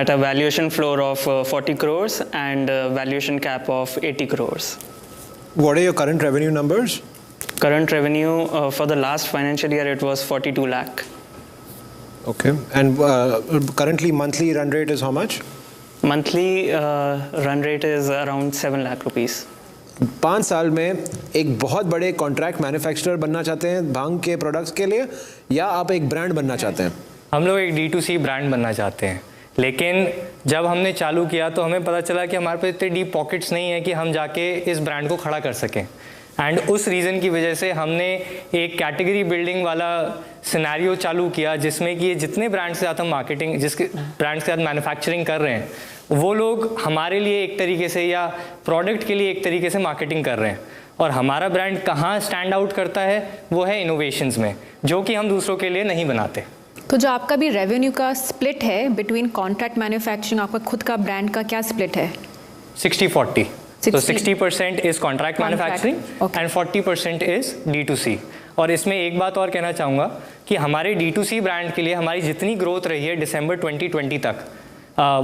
at a valuation floor of 40 crores and a valuation cap of 80 crores. What are your current revenue numbers? Current revenue for the last financial year it was 42 lakh. Okay. And currently monthly run rate is how much? Monthly run rate is around 7 lakh rupees. 5 साल में एक बहुत बड़े कॉन्ट्रैक्ट मैन्युफैक्चरर बनना चाहते हैं भांग के प्रोडक्ट्स के लिए, या आप एक ब्रांड बनना चाहते हैं? हम लोग एक D2C ब्रांड बनना चाहते हैं, लेकिन जब हमने चालू किया तो हमें पता चला कि हमारे पास इतने डीप पॉकेट्स नहीं है कि हम जाके इस ब्रांड को खड़ा कर सकें। एंड उस रीज़न की वजह से हमने एक कैटेगरी बिल्डिंग वाला सिनेरियो चालू किया, जिसमें कि ये जितने ब्रांड्स के साथ हम मार्केटिंग, जिसके ब्रांड्स के साथ मैन्युफैक्चरिंग कर रहे हैं, वो लोग हमारे लिए एक तरीके से या प्रोडक्ट के लिए एक तरीके से मार्केटिंग कर रहे हैं। और हमारा ब्रांड कहाँ स्टैंड आउट करता है वो है इनोवेशंस में, जो कि हम दूसरों के लिए नहीं बनाते। तो जो आपका भी रेवेन्यू का स्प्लिट है बिटवीन कॉन्ट्रैक्ट मैन्युफैक्चरिंग, आपका खुद का ब्रांड का क्या स्प्लिट है? 60-40। तो 60% is contract manufacturing and 40% is D2C। और इसमें एक बात और कहना चाहूँगा कि हमारे D2C ब्रांड के लिए हमारी जितनी ग्रोथ रही है दिसंबर 2020 तक,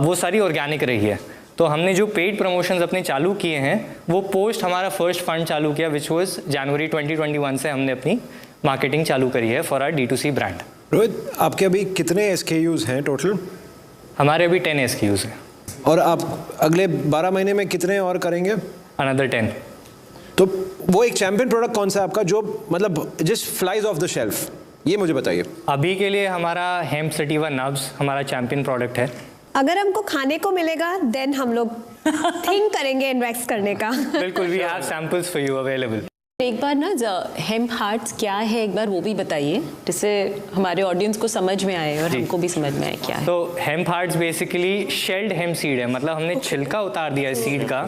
वो सारी ऑर्गेनिक रही है। तो हमने जो पेड प्रमोशंस अपने चालू किए हैं वो पोस्ट हमारा फर्स्ट फंड चालू किया, विच वॉज जनवरी 2021 से हमने अपनी मार्केटिंग चालू करी है for our D2C brand. Rohit, आपके अभी कितने SKUs हैं टोटल? हमारे अभी 10 SKUs हैं। और आप अगले 12 महीने में कितने और करेंगे? Another 10। तो वो एक चैंपियन प्रोडक्ट कौन सा है आपका जो मतलब just flies of the shelf, ये मुझे बताइए। अभी के लिए हमारा हेम्प सटीवा नब्स हमारा चैंपियन प्रोडक्ट है। अगर हमको खाने को मिलेगा देन हम लोग थिंक करेंगे इन्वेस्ट करने का। बिल्कुल, we have samples for you available. एक बार ना हेम्प हार्ट्स क्या है एक बार वो भी बताइए, जिससे हमारे ऑडियंस को समझ में आए और हमको भी समझ में आए क्या है। तो hemp hearts basically shelled hemp seed है, मतलब हमने छिलका उतार दिया है सीड का,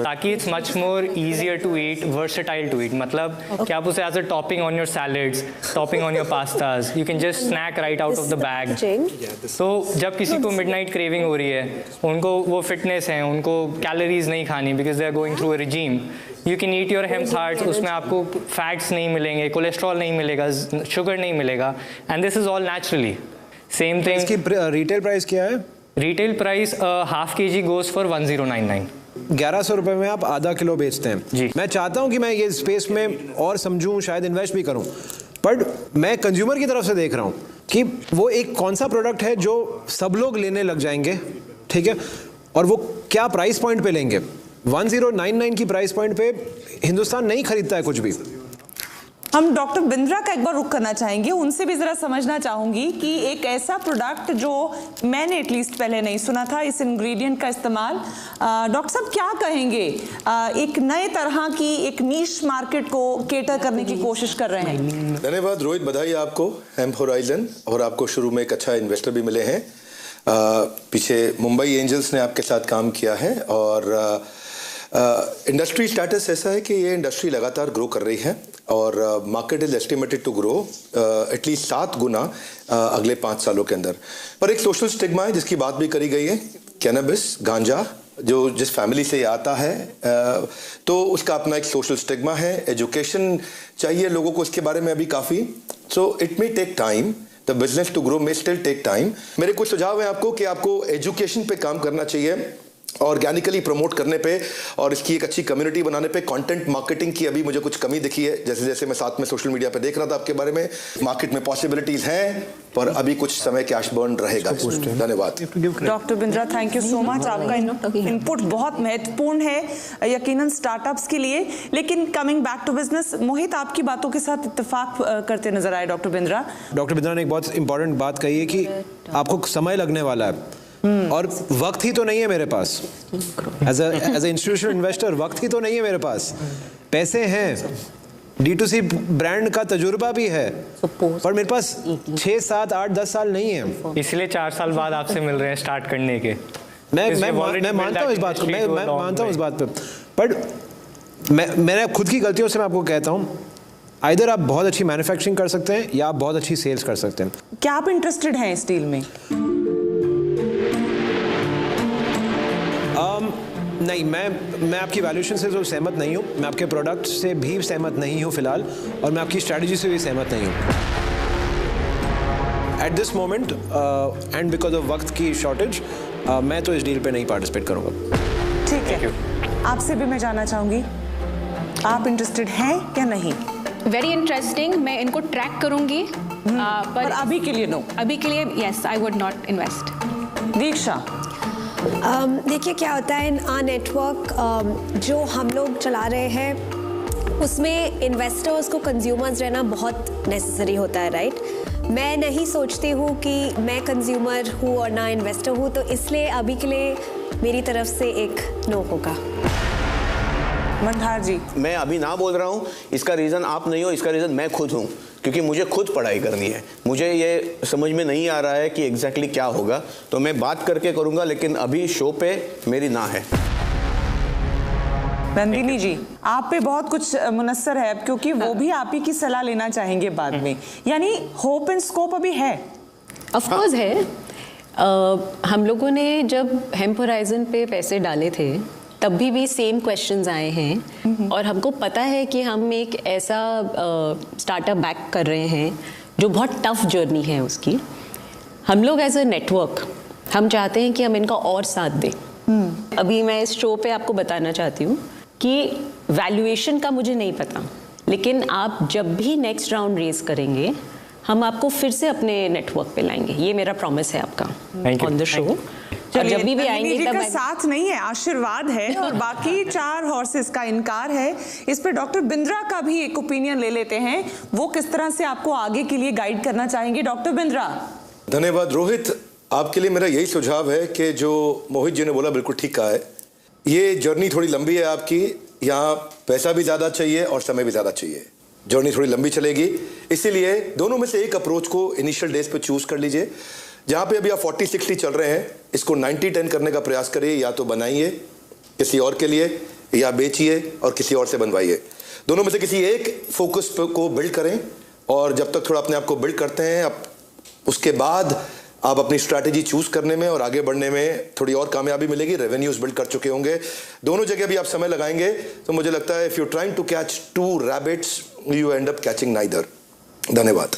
ताकि it's much more easier to eat, versatile to eat. मतलब कि आप उसे as a topping on your salads, topping on your pastas, you can just snack right out of the bag. तो जब किसी को मिडनाइट क्रेविंग हो रही है, उनको वो फिटनेस है, उनको कैलोरीज नहीं खानी because they are going through a regime, you can eat your hemp hearts. उसमें आपको फैट्स नहीं मिलेंगे, कोलेस्ट्रॉल नहीं मिलेगा, शुगर नहीं मिलेगा, and this is all naturally. Same thing. इसकी रिटेल प्राइस क्या है? Retail price half kg goes for 1099। 1100 रुपए में आप आधा किलो बेचते हैं जी। मैं चाहता हूं कि मैं ये स्पेस में और समझूं, शायद इन्वेस्ट भी करूं, पर मैं कंज्यूमर की तरफ से देख रहा हूं कि वो एक कौन सा प्रोडक्ट है जो सब लोग लेने लग जाएंगे, ठीक है, और वो क्या प्राइस पॉइंट पे लेंगे। 1099 की प्राइस पॉइंट पे हिंदुस्तान नहीं खरीदता है कुछ भी। हम डॉक्टर बिंद्रा का एक बार रुख करना चाहेंगे, उनसे भी जरा समझना चाहूंगी कि एक ऐसा प्रोडक्ट जो मैंने एटलीस्ट पहले नहीं सुना था, इस इंग्रेडिएंट का इस्तेमाल, डॉक्टर साहब क्या कहेंगे? एक नए तरह की एक नीश मार्केट को केटर करने की कोशिश कर रहे हैं। धन्यवाद रोहित, बधाई आपको हेम्प होराइजन, और आपको शुरू में एक अच्छा इन्वेस्टर भी मिले हैं। पीछे मुंबई एंजल्स ने आपके साथ काम किया है, और इंडस्ट्री स्टेटस ऐसा है कि ये इंडस्ट्री लगातार ग्रो कर रही है और market is estimated to grow at least 7 गुना अगले 5 सालों के अंदर। पर एक सोशल स्टिग्मा है जिसकी बात भी करी गई है, कैनबिस, गांजा, जो जिस फैमिली से आता है तो उसका अपना एक सोशल स्टिग्मा है। एजुकेशन चाहिए लोगों को इसके बारे में अभी काफ़ी, so it may take time, the business to grow may still take time. मेरे कुछ सुझाव हैं आपको कि आपको एजुकेशन पे काम करना चाहिए, ऑर्गेनिकली प्रमोट करने पे और इसकी एक अच्छी कम्युनिटी बनाने पे। कंटेंट मार्केटिंग की अभी मुझे कुछ कमी दिखी है, जैसे जैसे मैं साथ में सोशल मीडिया पे देख रहा था आपके बारे में। मार्केट में पॉसिबिलिटीज हैं पर अभी कुछ समय कैश बर्न रहेगा। धन्यवाद doctor Bindra, thank you so much. आपका इनपुट बहुत महत्वपूर्ण है यकीनन स्टार्टअप्स के लिए। लेकिन कमिंग बैक टू बिजनेस, मोहित आपकी बातों के साथ इत्तेफाक करते नजर आए डॉक्टर बिंद्रा। डॉक्टर बिंद्रा ने एक बहुत इंपॉर्टेंट बात कही है कि आपको समय लगने वाला है और वक्त ही तो नहीं है मेरे पास। एज ए इंस्टीट्यूशनल इन्वेस्टर वक्त ही तो नहीं है मेरे पास। पैसे हैं, D2C ब्रांड का तजुर्बा भी है, पर मेरे पास 6, 7, 8, 10 साल नहीं है। इसलिए 4 साल बाद आपसे मिल रहे हैं स्टार्ट करने के। मैं मानता हूँ इस बात को, मैं मानता हूँ इस बात पे, पर मैंने खुद की गलतियों से मैं आपको कहता हूँ, आइदर आप बहुत अच्छी मैन्युफैक्चरिंग कर सकते हैं या आप बहुत अच्छी सेल्स कर सकते हैं। क्या आप इंटरेस्टेड हैं इस डील में? नहीं, मैं आपकी वैल्यूएशन से तो सहमत नहीं हूँ, मैं आपके प्रोडक्ट से भी सहमत नहीं हूँ फिलहाल, और मैं आपकी स्ट्रैटेजी से भी सहमत नहीं हूँ at this moment, and because of वक्त की शॉर्टेज मैं तो इस डील पे नहीं पार्टिसिपेट करूँगा। ठीक है, आपसे भी मैं जानना चाहूँगी, आप इंटरेस्टेड हैं या नहीं? वेरी इंटरेस्टिंग, मैं इनको ट्रैक करूंगी, पर अभी के लिए नो। अभी के लिए yes, I would not invest. Diksha, देखिए क्या होता है, आ नेटवर्क जो हम लोग चला रहे हैं उसमें इन्वेस्टर्स को कंज्यूमर्स रहना बहुत नेसेसरी होता है, राइट? मैं नहीं सोचती हूँ कि मैं कंज्यूमर हूँ और ना इन्वेस्टर हूँ, तो इसलिए अभी के लिए मेरी तरफ से एक नो होगा। मंधार जी, मैं अभी ना बोल रहा हूँ, इसका रीज़न आप नहीं हो, इसका रीज़न मैं खुद हूँ, क्योंकि मुझे खुद पढ़ाई करनी है। मुझे ये समझ में नहीं आ रहा है कि एग्जैक्टली क्या होगा, तो मैं बात करके करूँगा, लेकिन अभी शो पे मेरी ना है। नंदिनी जी, आप पे बहुत कुछ मुनस्सर है क्योंकि वो भी आप ही की सलाह लेना चाहेंगे बाद में, यानी होप एंड स्कोप अभी है? ऑफ कोर्स है। हम लोगों ने जब हेम्प होराइजन पे पैसे डाले थे तब भी सेम क्वेश्चंस आए हैं, और हमको पता है कि हम एक ऐसा स्टार्टअप बैक कर रहे हैं जो बहुत टफ जर्नी है उसकी। हम लोग एज अ नेटवर्क हम चाहते हैं कि हम इनका और साथ दें। अभी मैं इस शो पे आपको बताना चाहती हूँ कि वैल्यूएशन का मुझे नहीं पता, लेकिन आप जब भी नेक्स्ट राउंड रेज करेंगे हम आपको फिर से अपने नेटवर्क पे लाएंगे, ये मेरा प्रॉमिस है आपका ऑन द शो। चलिए, जब भी आएंगे तब साथ नहीं है, आशीर्वाद है, और बाकी 4 हॉर्सेस का इनकार है। इस पे डॉक्टर बिंद्रा का भी एक ओपिनियन ले लेते हैं, वो किस तरह से आपको आगे के लिए गाइड करना चाहेंगे। डॉक्टर बिंद्रा। धन्यवाद रोहित, आपके लिए मेरा यही सुझाव है कि जो मोहित जी ने बोला बिल्कुल ठीक कहा है। ये जर्नी थोड़ी लंबी है आपकी, यहाँ पैसा भी ज़्यादा चाहिए और समय भी ज़्यादा चाहिए, जर्नी थोड़ी लंबी चलेगी, इसीलिए दोनों में से एक अप्रोच को इनिशियल डेज पे चूज कर लीजिए। जहाँ पे अभी आप 40-60 चल रहे हैं, इसको 90-10 करने का प्रयास करिए, या तो बनाइए किसी और के लिए या बेचिए और किसी और से बनवाइए। दोनों में से किसी एक फोकस को बिल्ड करें, और जब तक थोड़ा अपने आप को बिल्ड करते हैं, आप उसके बाद आप अपनी स्ट्रैटेजी चूज करने में और आगे बढ़ने में थोड़ी और कामयाबी मिलेगी। रेवेन्यूज बिल्ड कर चुके होंगे, दोनों जगह भी आप समय लगाएंगे, तो मुझे लगता है if you trying to catch 2 rabbits you end up catching neither. धन्यवाद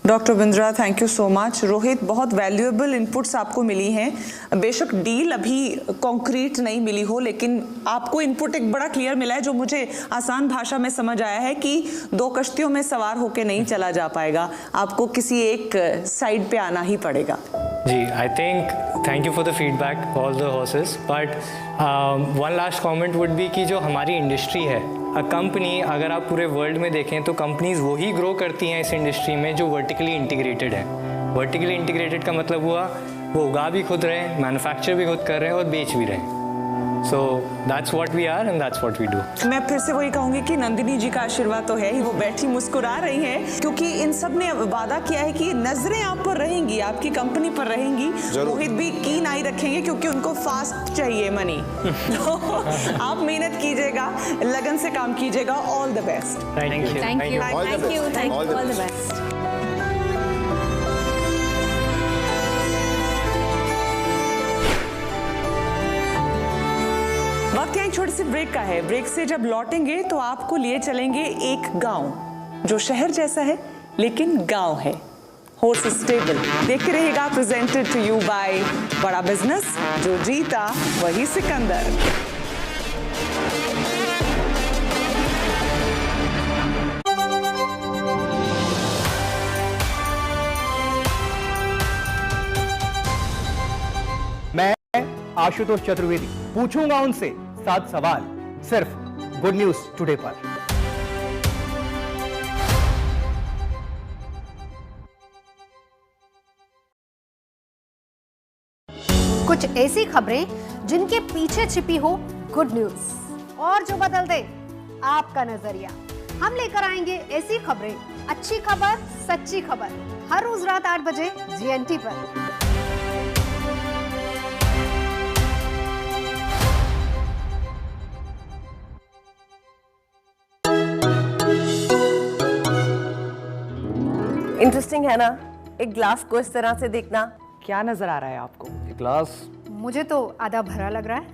doctor Bindra, thank you so much. Rohit, बहुत वैल्यूएबल इनपुट्स आपको मिली हैं। बेशक डील अभी कॉन्क्रीट नहीं मिली हो, लेकिन आपको इनपुट एक बड़ा क्लियर मिला है जो मुझे आसान भाषा में समझ आया है कि 2 कश्तियों में सवार होकर नहीं चला जा पाएगा, आपको किसी एक साइड पे आना ही पड़ेगा। जी, I think thank you for the feedback all the horses, but one last comment would be कि जो हमारी इंडस्ट्री है, अ कंपनी, अगर आप पूरे वर्ल्ड में देखें तो कंपनीज वही ग्रो करती हैं इस इंडस्ट्री में जो वर्टिकली इंटीग्रेटेड है। वर्टिकली इंटीग्रेटेड का मतलब हुआ वो उगा भी खुद रहे हैं, मैन्युफैक्चर भी खुद कर रहे हैं और बेच भी रहे हैं। So that's what we are and that's what we do. मैं फिर से वही कहूंगी कि नंदिनी जी का आशीर्वाद तो है ही, वो बैठी मुस्कुरा रही हैं क्योंकि इन सब ने वादा किया है कि नजरें आप पर रहेंगी, आपकी कंपनी पर रहेंगी। मोहित भी कीन आई रखेंगे क्योंकि उनको फास्ट चाहिए मनी। तो आप मेहनत कीजिएगा, लगन से काम कीजिएगा। All the best. Thank you. Thank you, thank you, thank you, all the best. वक्त यहाँ एक छोटे से ब्रेक का है। ब्रेक से जब लौटेंगे तो आपको लिए चलेंगे एक गांव जो शहर जैसा है लेकिन गांव है। हॉर्स स्टेबल देखते रहिएगा। प्रेजेंटेड टू यू बाय बड़ा बिजनेस। जो जीता वही सिकंदर। मैं आशुतोष चतुर्वेदी पूछूंगा उनसे 7 सवाल सिर्फ गुड न्यूज टुडे पर। कुछ ऐसी खबरें जिनके पीछे छिपी हो गुड न्यूज और जो बदल दे आपका नजरिया। हम लेकर आएंगे ऐसी खबरें, अच्छी खबर, सच्ची खबर, हर रोज रात 8 बजे GNT पर। इंटरेस्टिंग है ना, एक ग्लास को इस तरह से देखना। क्या नजर आ रहा है आपको? ग्लास मुझे तो आधा भरा लग रहा है,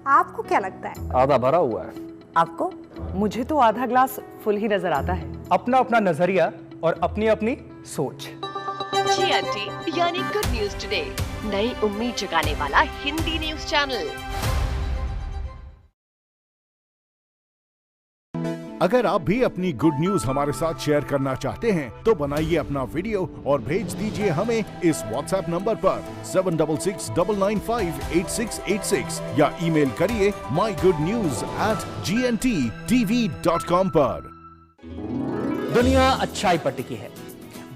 आपको क्या लगता है? आधा भरा हुआ है। आपको? मुझे तो आधा ग्लास फुल ही नजर आता है। अपना अपना नजरिया और अपनी अपनी सोच। GNT यानी गुड न्यूज टुडे, नई उम्मीद जगाने वाला हिंदी न्यूज चैनल। अगर आप भी अपनी गुड न्यूज हमारे साथ शेयर करना चाहते हैं तो बनाइए अपना वीडियो और भेज दीजिए हमें इस व्हाट्सएप नंबर पर 7669958686 या ईमेल करिए mygoodnews@gntTV.com पर। दुनिया अच्छाई पर टिकी है।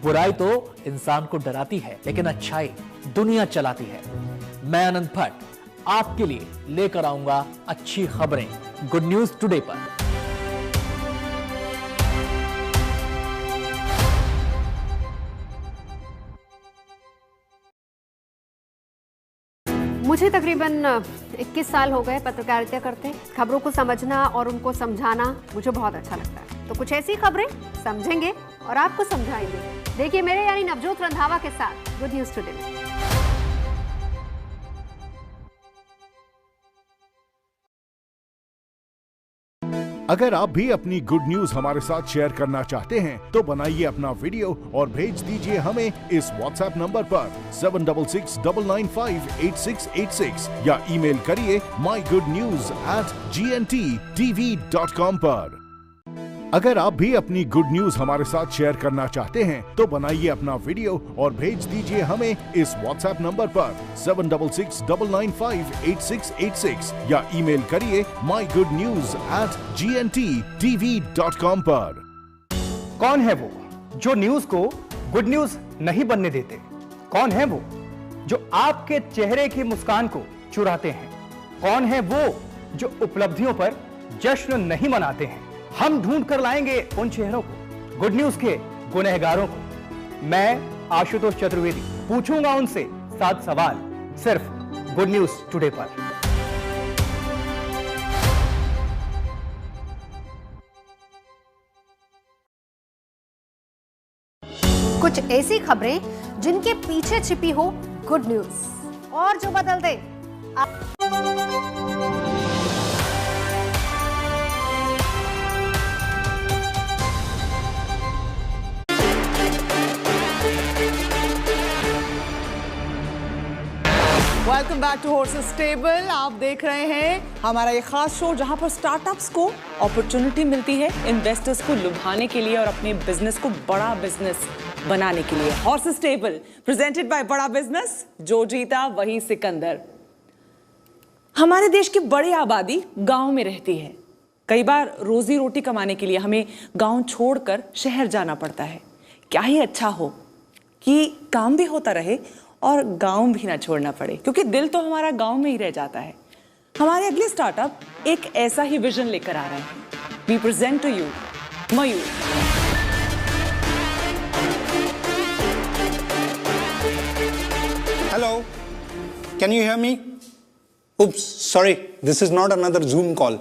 बुराई तो इंसान को डराती है लेकिन अच्छाई दुनिया चलाती है। मैं अनंत भट्ट आपके लिए लेकर आऊंगा अच्छी खबरें गुड न्यूज टुडे पर। मुझे तकरीबन 21 साल हो गए पत्रकारिता करते। खबरों को समझना और उनको समझाना मुझे बहुत अच्छा लगता है। तो कुछ ऐसी खबरें समझेंगे और आपको समझाएंगे। देखिए मेरे यानी नवजोत रंधावा के साथ गुड न्यूज टुडे में। अगर आप भी अपनी गुड न्यूज हमारे साथ शेयर करना चाहते हैं तो बनाइए अपना वीडियो और भेज दीजिए हमें इस व्हाट्सएप नंबर पर 7669958686 या ईमेल करिए mygoodnews@gntTV.com पर। अगर आप भी अपनी गुड न्यूज हमारे साथ शेयर करना चाहते हैं तो बनाइए अपना वीडियो और भेज दीजिए हमें इस व्हाट्सएप नंबर पर 7669958686 या ईमेल करिए mygoodnews@gntTV.com पर। कौन है वो जो न्यूज को गुड न्यूज नहीं बनने देते? कौन है वो जो आपके चेहरे की मुस्कान को चुराते हैं? कौन है वो जो उपलब्धियों पर जश्न नहीं मनाते हैं? हम ढूंढ कर लाएंगे उन चेहरों को, गुड न्यूज के गुनहगारों को। मैं आशुतोष चतुर्वेदी पूछूंगा उनसे 7 सवाल सिर्फ गुड न्यूज टुडे पर। कुछ ऐसी खबरें जिनके पीछे छिपी हो गुड न्यूज और जो बदल दे welcome back to horses stable. आप देख रहे हैं हमारा ये खास शो जहां पर स्टार्टअप्स को अपॉर्चुनिटी मिलती है इन्वेस्टर्स को लुभाने के लिए और अपने बिजनेस को बड़ा बिजनेस बनाने के लिए। हॉर्सेस स्टेबल प्रेजेंटेड बाय बड़ा बिजनेस। जो जीता वही सिकंदर। हमारे देश की बड़ी आबादी गांव में रहती है। कई बार रोजी रोटी कमाने के लिए हमें गांव छोड़कर शहर जाना पड़ता है। क्या ही अच्छा हो कि काम भी होता रहे और गांव भी ना छोड़ना पड़े, क्योंकि दिल तो हमारा गांव में ही रह जाता है। हमारे अगले स्टार्टअप एक ऐसा ही विजन लेकर आ रहे हैं। We present to you Mayur. Hello, can you hear me? Oops, sorry, this is not another Zoom call.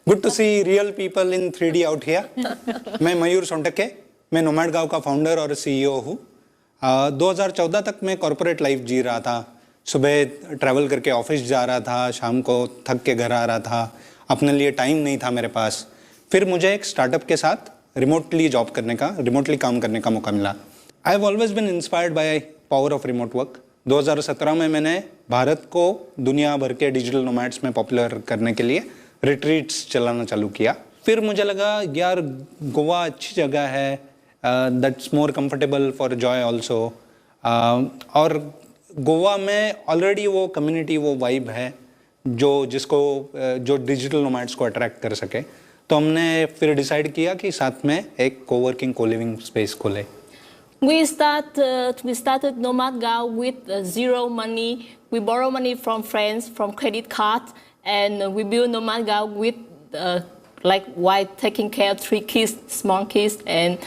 Good to see real people in 3D out here. मैं मयूर सोंटके, मैं नोमैड गाँव का फाउंडर और CEO हूँ। 2014 तक मैं कॉर्पोरेट लाइफ जी रहा था। सुबह ट्रैवल करके ऑफिस जा रहा था, शाम को थक के घर आ रहा था। अपने लिए टाइम नहीं था मेरे पास। फिर मुझे एक स्टार्टअप के साथ रिमोटली काम करने का मौका मिला। I have always been inspired by power of remote work. 2017 में मैंने भारत को दुनिया भर के डिजिटल नोमैड्स में पॉपुलर करने के लिए रिट्रीट्स चलाना चालू किया। फिर मुझे लगा यार गोवा अच्छी जगह है, that's more comfortable for Joy also. और गोवा में ऑलरेडी वो कम्युनिटी, वो वाइब है जो डिजिटल नोमैड्स को अट्रैक्ट कर सके। तो हमने फिर डिसाइड किया कि साथ में एक कोवर्किंग कोलिविंग स्पेस खोले। We started Nomad Gao with zero money. We borrow money from friends, from credit cards, and we build Nomad Gao with while taking care of 3 kids, small kids, and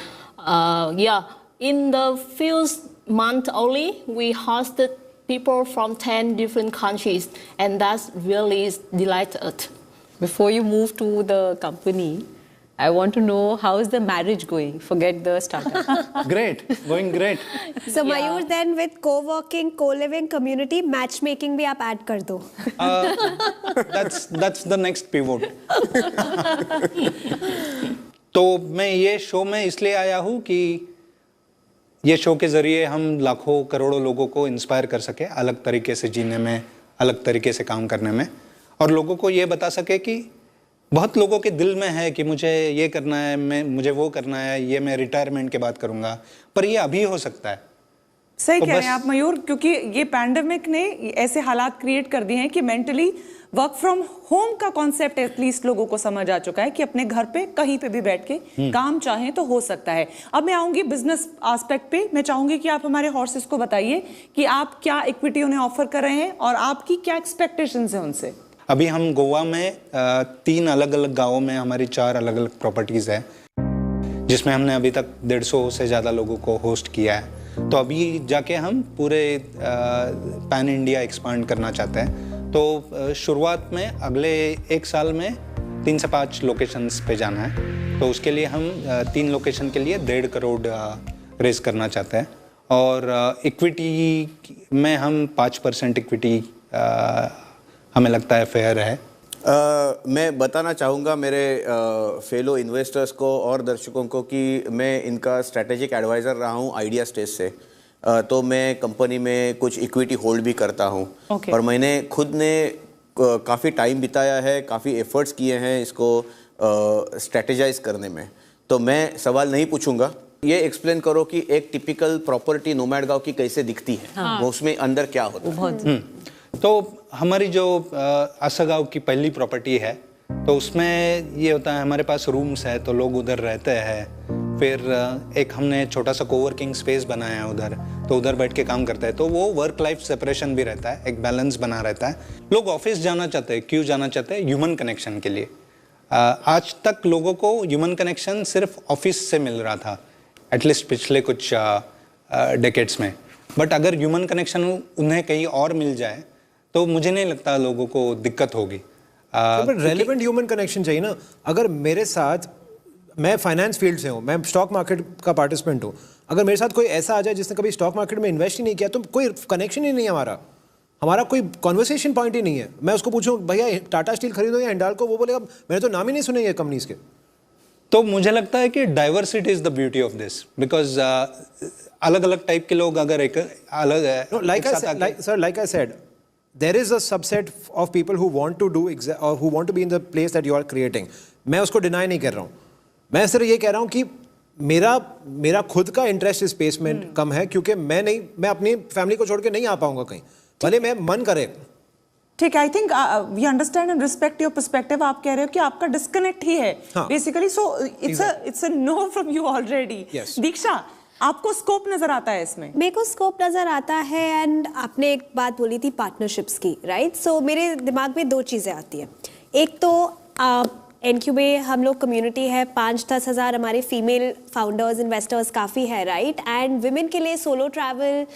in the few months only, we hosted people from 10 different countries, and that really delighted us. Before you move to the company, I want to know how is the marriage going? Forget the startup. Great, going great. So Mayur, then with co-working, co-living community, matchmaking भी आप add कर दो. That's the next pivot. तो मैं ये शो में इसलिए आया हूँ कि ये शो के जरिए हम लाखों करोड़ों लोगों को इंस्पायर कर सके अलग तरीके से जीने में, अलग तरीके से काम करने में, और लोगों को ये बता सके कि बहुत लोगों के दिल में है कि मुझे ये करना है, मुझे वो करना है, ये मैं रिटायरमेंट के बाद करूँगा, पर ये अभी हो सकता है। सही कह रहे हैं आप मयूर, क्योंकि ये पैंडेमिक ने ऐसे हालात क्रिएट कर दिए हैं कि मेंटली वर्क फ्रॉम होम का कॉन्सेप्ट एटलीस्ट लोगों को समझ आ चुका है कि अपने घर पे कहीं पे भी बैठ के काम चाहें तो हो सकता है। अब मैं आऊंगी बिजनेस एस्पेक्ट पे। मैं चाहूंगी कि आप हमारे हॉर्सेस को बताइए कि आप क्या इक्विटी उन्हें ऑफर कर रहे हैं और आपकी क्या एक्सपेक्टेशंस हैं उनसे। अभी हम गोवा में 3 अलग अलग गाँवों में हमारी 4 अलग अलग प्रॉपर्टीज़ है, जिसमें हमने अभी तक 150 से ज़्यादा लोगों को होस्ट किया है। तो अभी जाके हम पूरे पैन इंडिया एक्सपांड करना चाहते हैं। तो शुरुआत में अगले 1 साल में 3 से 5 लोकेशंस पे जाना है। तो उसके लिए हम 3 लोकेशन के लिए 1.5 करोड़ रेज करना चाहते हैं। और इक्विटी में हम 5% इक्विटी हमें लगता है फेयर है। मैं बताना चाहूँगा मेरे फेलो इन्वेस्टर्स को और दर्शकों को कि मैं इनका स्ट्रैटेजिक एडवाइज़र रहा हूँ आइडिया स्टेज से। तो मैं कंपनी में कुछ इक्विटी होल्ड भी करता हूँ। और मैंने खुद ने काफ़ी टाइम बिताया है, काफ़ी एफर्ट्स किए हैं इसको स्ट्रैटेजाइज करने में। तो मैं सवाल नहीं पूछूंगा, ये एक्सप्लेन करो कि एक टिपिकल प्रॉपर्टी नोमैड गाँव की कैसे दिखती है, वो उसमें अंदर क्या होता है। तो हमारी जो आसागांव की पहली प्रॉपर्टी है, तो उसमें ये होता है हमारे पास रूम्स है तो लोग उधर रहते हैं। फिर एक हमने छोटा सा कोवर्किंग स्पेस बनाया है उधर, तो उधर बैठ के काम करते हैं। तो वो वर्क लाइफ सेपरेशन भी रहता है, एक बैलेंस बना रहता है। लोग ऑफिस जाना चाहते हैं, क्यों जाना चाहते हैं? ह्यूमन कनेक्शन के लिए। आज तक लोगों को ह्यूमन कनेक्शन सिर्फ ऑफिस से मिल रहा था, एटलीस्ट पिछले कुछ डेकेड्स में। बट अगर ह्यूमन कनेक्शन उन्हें कहीं और मिल जाए तो मुझे नहीं लगता लोगों को दिक्कत होगी। रेलेवेंट ह्यूमन कनेक्शन चाहिए ना। अगर मेरे साथ, मैं फाइनेंस फील्ड से हूँ, मैं स्टॉक मार्केट का पार्टिसिपेंट हूँ, अगर मेरे साथ कोई ऐसा आ जाए जिसने कभी स्टॉक मार्केट में इन्वेस्ट ही नहीं किया, तो कोई कनेक्शन ही नहीं है हमारा कोई कॉन्वर्सेशन पॉइंट ही नहीं है। मैं उसको पूछूं भैया टाटा स्टील खरीदो या हिंडाल्को, वो बोलेगा मैंने तो नाम ही नहीं सुने ये कंपनीज के। तो मुझे लगता है कि diversity is the beauty of this, because अलग अलग टाइप के लोग अगर एक अलग है। Like I said, there is a subset of people who want to do or who want to be in the place that you are creating. मैं उसको डिनाई नहीं कर रहा हूँ, मैं सिर्फ ये कह रहा हूँ कि मेरा खुद का इंटरेस्ट इस स्पेस में कम है, क्योंकि मैं अपनी फैमिली को छोड़ के नहीं आ पाऊंगा कहीं, भले मैं मन करे। ठीक है, I think we understand and respect your perspective. आप कह रहे हो कि आपका डिस्कनेक्ट ही है basically, so it's a no from you already. Diksha, आपको स्कोप नजर आता है इसमें? मेरे को स्कोप नज़र आता है। एंड आपने एक बात बोली थी पार्टनरशिप्स की, राइट? सो मेरे दिमाग में दो चीज़ें आती हैं। एक तो एनक्यू में हम लोग कम्युनिटी है, 5-10 हज़ार हमारे फीमेल फाउंडर्स इन्वेस्टर्स काफ़ी है, राइट? एंड विमेन के लिए सोलो ट्रैवल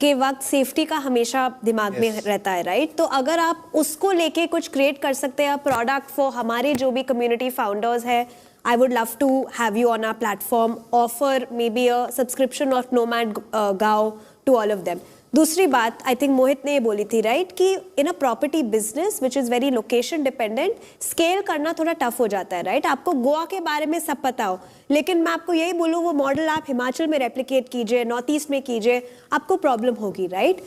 के वक्त सेफ्टी का हमेशा दिमाग में रहता है, राइट? तो अगर आप उसको लेके कुछ क्रिएट कर सकते हैं प्रोडक्ट फॉर हमारे जो भी कम्युनिटी फाउंडर्स है, I would love to have you on our platform, offer maybe a subscription of Nomad Gao to all of them. दूसरी बात आई थिंक मोहित ने ये बोली थी, राइट, कि इन a property business which is very location dependent, scale करना थोड़ा टफ हो जाता है, राइट? आपको गोवा के बारे में सब पता हो, लेकिन मैं आपको यही बोलूँ वो मॉडल आप हिमाचल में रेप्लिकेट कीजिए, नॉर्थ ईस्ट में कीजिए, आपको प्रॉब्लम होगी, right?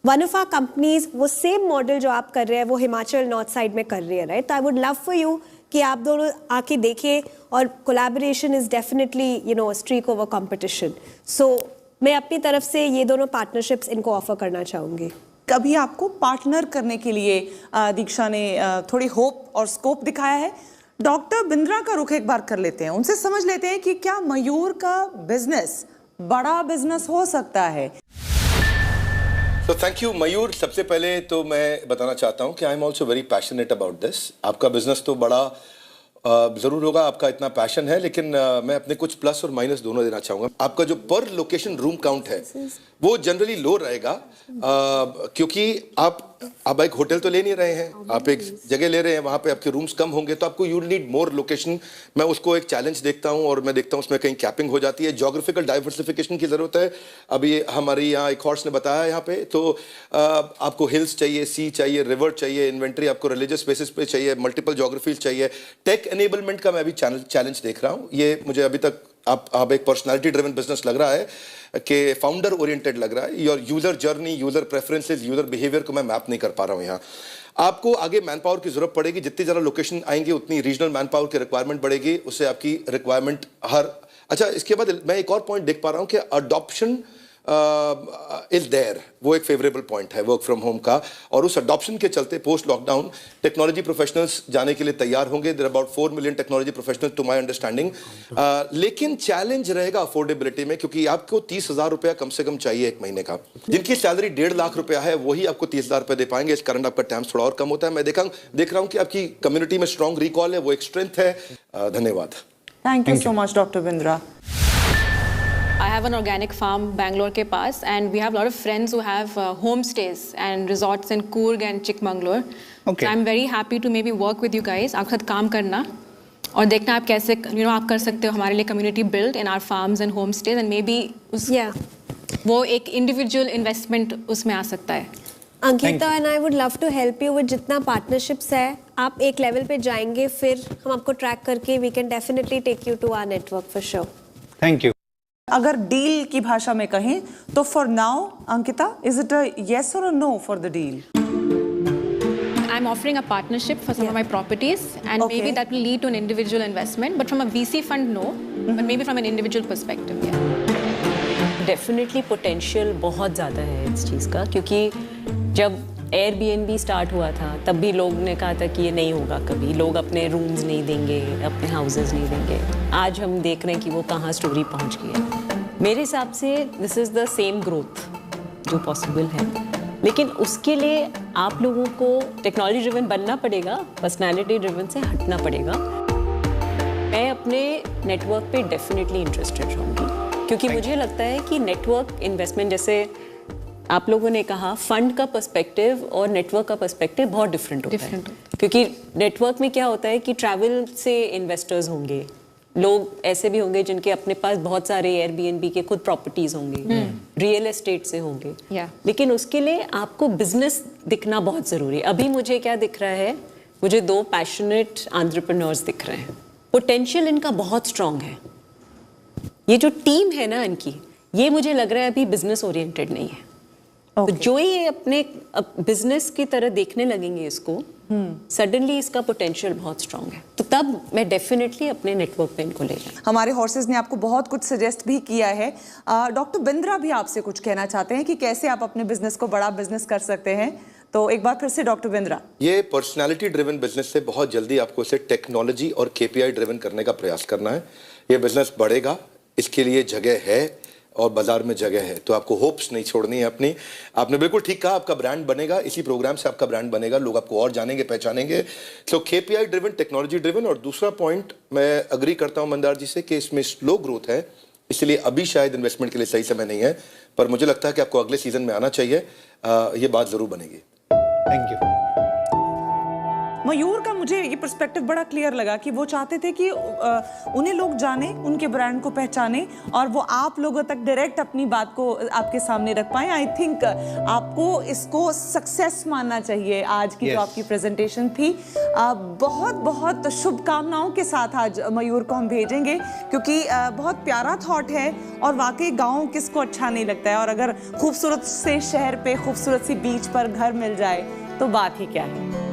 One of our companies वो सेम मॉडल जो आप कर रहे हैं वो हिमाचल नॉर्थ साइड में कर रही है, राइट? तो I would love for you कि आप दोनों आके देखिए, और collaboration is definitely you know streak over competition. So मैं अपनी तरफ से ये दोनों पार्टनरशिप्स इनको ऑफर करना चाहूँगी। कभी आपको पार्टनर करने के लिए दीक्षा ने थोड़ी होप और स्कोप दिखाया है? डॉक्टर बिंद्रा का रुख एक बार कर लेते हैं, उनसे समझ लेते हैं कि क्या मयूर का बिजनेस बड़ा बिजनेस हो सकता है। तो थैंक यू मयूर। सबसे पहले तो मैं बताना चाहता हूं कि I am also very passionate about this. आपका बिजनेस तो बड़ा ज़रूर होगा, आपका इतना पैशन है, लेकिन मैं अपने कुछ प्लस और माइनस दोनों देना चाहूँगा। आपका जो पर लोकेशन रूम काउंट है वो जनरली लो रहेगा, क्योंकि आप एक होटल तो ले नहीं रहे हैं, आप एक जगह ले रहे हैं, वहाँ पे आपके रूम्स कम होंगे, तो आपको यू नीड मोर लोकेशन। मैं उसको एक चैलेंज देखता हूँ, और मैं देखता हूँ उसमें कहीं कैपिंग हो जाती है। जोग्राफिकल डाइवर्सिफिकेशन की ज़रूरत है। अभी हमारी यहाँ एक हॉर्स ने बताया यहाँ पे, तो आपको हिल्स चाहिए, सी चाहिए, रिवर चाहिए, इन्वेंट्री आपको रिलीजियस प्लेसेस पे चाहिए, मल्टीपल जोग्राफीज चाहिए। टेक एनेबलमेंट का मैं अभी चैलेंज देख रहा हूँ। ये मुझे अभी तक आप एक पर्सनालिटी ड्रिवन बिजनेस लग रहा है कि फाउंडर ओरिएंटेड लग रहा है। Your user journey, user preferences, user behaviour को मैं मैप नहीं कर पा रहा हूँ यहाँ। आपको आगे मैन पावर की जरूरत पड़ेगी, जितनी ज़्यादा लोकेशन आएंगे उतनी रीजनल मैन पावर की रिक्वायरमेंट बढ़ेगी, उससे आपकी रिक्वायरमेंट अच्छा। इसके बाद मैं एक और पॉइंट देख पा रहा हूँ कि अडॉप्शन इज देयर, वो एक फेवरेबल पॉइंट है वर्क फ्रॉम होम का, और उस अडॉप्शन के चलते पोस्ट लॉकडाउन टेक्नोलॉजी प्रोफेशनल्स जाने के लिए तैयार होंगे। There about 4 million technology professionals to my understanding. लेकिन चैलेंज रहेगा अफोर्डेबिलिटी में, क्योंकि आपको 30,000 रुपया कम से कम चाहिए एक महीने का। जिनकी सैलरी 1.5 लाख रुपया है वही आपको 30,000 रुपये दे पाएंगे। इस कारण आपका टैक्स थोड़ा और कम होता है। मैं देख रहा हूँ कि आपकी कम्युनिटी में स्ट्रॉन्ग रिकॉल है, वो एक स्ट्रेंथ है। धन्यवाद। Thank you so much doctor Bindra. I have an organic farm Bangalore के पास, and we have a lot of friends who have homestays and resorts in Coorg and Chikmagalur. Okay. So I'm very happy to maybe work with you guys, आपके साथ काम करना और देखना आप कैसे आप कर सकते हो हमारे लिए community build in our farms and homestays, and maybe वो एक individual investment उसमें आ सकता है। Ankita and I would love to help you with जितना पार्टनरशिप्स है। आप एक लेवल पे जाएंगे, फिर हम आपको ट्रैक करके we can definitely take you to our network for sure. Thank you. अगर डील की भाषा में कहें तो for now Ankita, is it a yes or a no for the deal? I'm offering a partnership for some of my properties, and maybe that will lead to an individual investment, but from a VC fund, no, but maybe from an individual perspective, yeah. Definitely potential बहुत ज़्यादा है इस चीज़ का, क्योंकि जब एयरबीएनबी स्टार्ट हुआ था तब भी लोग ने कहा था कि ये नहीं होगा कभी, लोग अपने रूम्स नहीं देंगे, अपने हाउसेस नहीं देंगे। आज हम देख रहे हैं कि वो कहाँ स्टोरी पहुँच गई है। मेरे हिसाब से this is the same growth जो पॉसिबल है, लेकिन उसके लिए आप लोगों को टेक्नोलॉजी ड्रिवन बनना पड़ेगा, पर्सनैलिटी ड्रिवन से हटना पड़ेगा। मैं अपने नेटवर्क पे डेफिनेटली इंटरेस्टेड रहूँगी, क्योंकि मुझे लगता है कि नेटवर्क इन्वेस्टमेंट, जैसे आप लोगों ने कहा, फंड का पर्सपेक्टिव और नेटवर्क का पर्सपेक्टिव बहुत डिफरेंट होता है। क्योंकि नेटवर्क में क्या होता है कि ट्रैवल से इन्वेस्टर्स होंगे, लोग ऐसे भी होंगे जिनके अपने पास बहुत सारे एयरबीएनबी के खुद प्रॉपर्टीज होंगे, रियल एस्टेट से होंगे, लेकिन उसके लिए आपको बिजनेस दिखना बहुत ज़रूरी है। अभी मुझे क्या दिख रहा है, मुझे 2 पैशनेट एंटरप्रेन्योर्स दिख रहे हैं, पोटेंशियल इनका बहुत स्ट्रांग है। ये जो टीम है ना इनकी, ये मुझे लग रहा है अभी बिजनेस ओरिएंटेड नहीं है। तो जो ये अपने बिजनेस की तरह देखने लगेंगे इसको, सडनली इसका पोटेंशियल बहुत स्ट्रांग है, तो तब मैं डेफिनेटली अपने नेटवर्क पे इनको ले जाऊँ। हमारे हॉर्सेस ने आपको बहुत कुछ सजेस्ट भी किया है। डॉक्टर बिंद्रा भी आपसे कुछ कहना चाहते हैं कि कैसे आप अपने बिजनेस को बड़ा बिजनेस कर सकते हैं। तो एक बार फिर से डॉक्टर बिंद्रा। ये पर्सनालिटी ड्रिवन बिजनेस से बहुत जल्दी आपको इसे टेक्नोलॉजी और केपीआई ड्रिवन करने का प्रयास करना है। ये बिजनेस बढ़ेगा, इसके लिए जगह है। और बाजार में जगह है, तो आपको होप्स नहीं छोड़नी है अपनी। आपने बिल्कुल ठीक कहा, आपका ब्रांड बनेगा, इसी प्रोग्राम से आपका ब्रांड बनेगा, लोग आपको और जानेंगे, पहचानेंगे। सो KPI ड्रिवन, टेक्नोलॉजी ड्रिवन। और दूसरा पॉइंट मैं अग्री करता हूं मंदार जी से कि इसमें स्लो ग्रोथ है, इसलिए अभी शायद इन्वेस्टमेंट के लिए सही समय नहीं है, पर मुझे लगता है कि आपको अगले सीजन में आना चाहिए, ये बात जरूर बनेगी। Thank you. मयूर का मुझे ये पर्सपेक्टिव बड़ा क्लियर लगा कि वो चाहते थे कि उन्हें लोग जाने, उनके ब्रांड को पहचाने और वो आप लोगों तक डायरेक्ट अपनी बात को आपके सामने रख पाए। आई थिंक आपको इसको सक्सेस मानना चाहिए आज की जो आपकी प्रेजेंटेशन थी। बहुत बहुत शुभकामनाओं के साथ आज मयूर को हम भेजेंगे, क्योंकि बहुत प्यारा थॉट है और वाकई गाँव किसको अच्छा नहीं लगता है, और अगर खूबसूरत से शहर पे खूबसूरत सी बीच पर घर मिल जाए तो बात ही क्या है।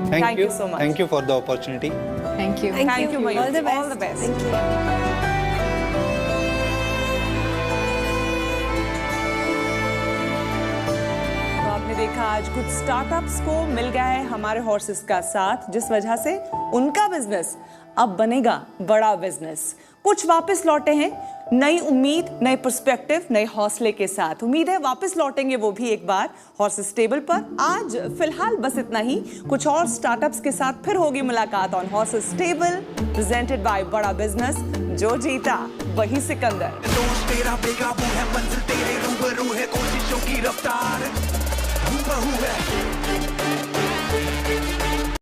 Thank you so much. Thank you for the opportunity. Thank you. Thank you, Mayur. All the best. All the best. Thank you. तो आपने देखा आज कुछ स्टार्टअप्स को मिल गया है हमारे हॉर्सेस का साथ, जिस वजह से उनका बिजनेस अब बनेगा बड़ा बिजनेस। कुछ वापस लौटे हैं नई उम्मीद, नए पर्सपेक्टिव, नए हौसले के साथ। उम्मीद है वापस लौटेंगे वो भी एक बार हॉर्सेस टेबल पर। आज फिलहाल बस इतना ही, कुछ और स्टार्टअप्स के साथ फिर होगी मुलाकात on horses table, presented by बड़ा बिजनेस। जो जीता वही सिकंदर। दोस्त तेरा बेकाबू है, मंजिल तेरे रूबरू है, कोशिशों की रफ्तार हूबहू है।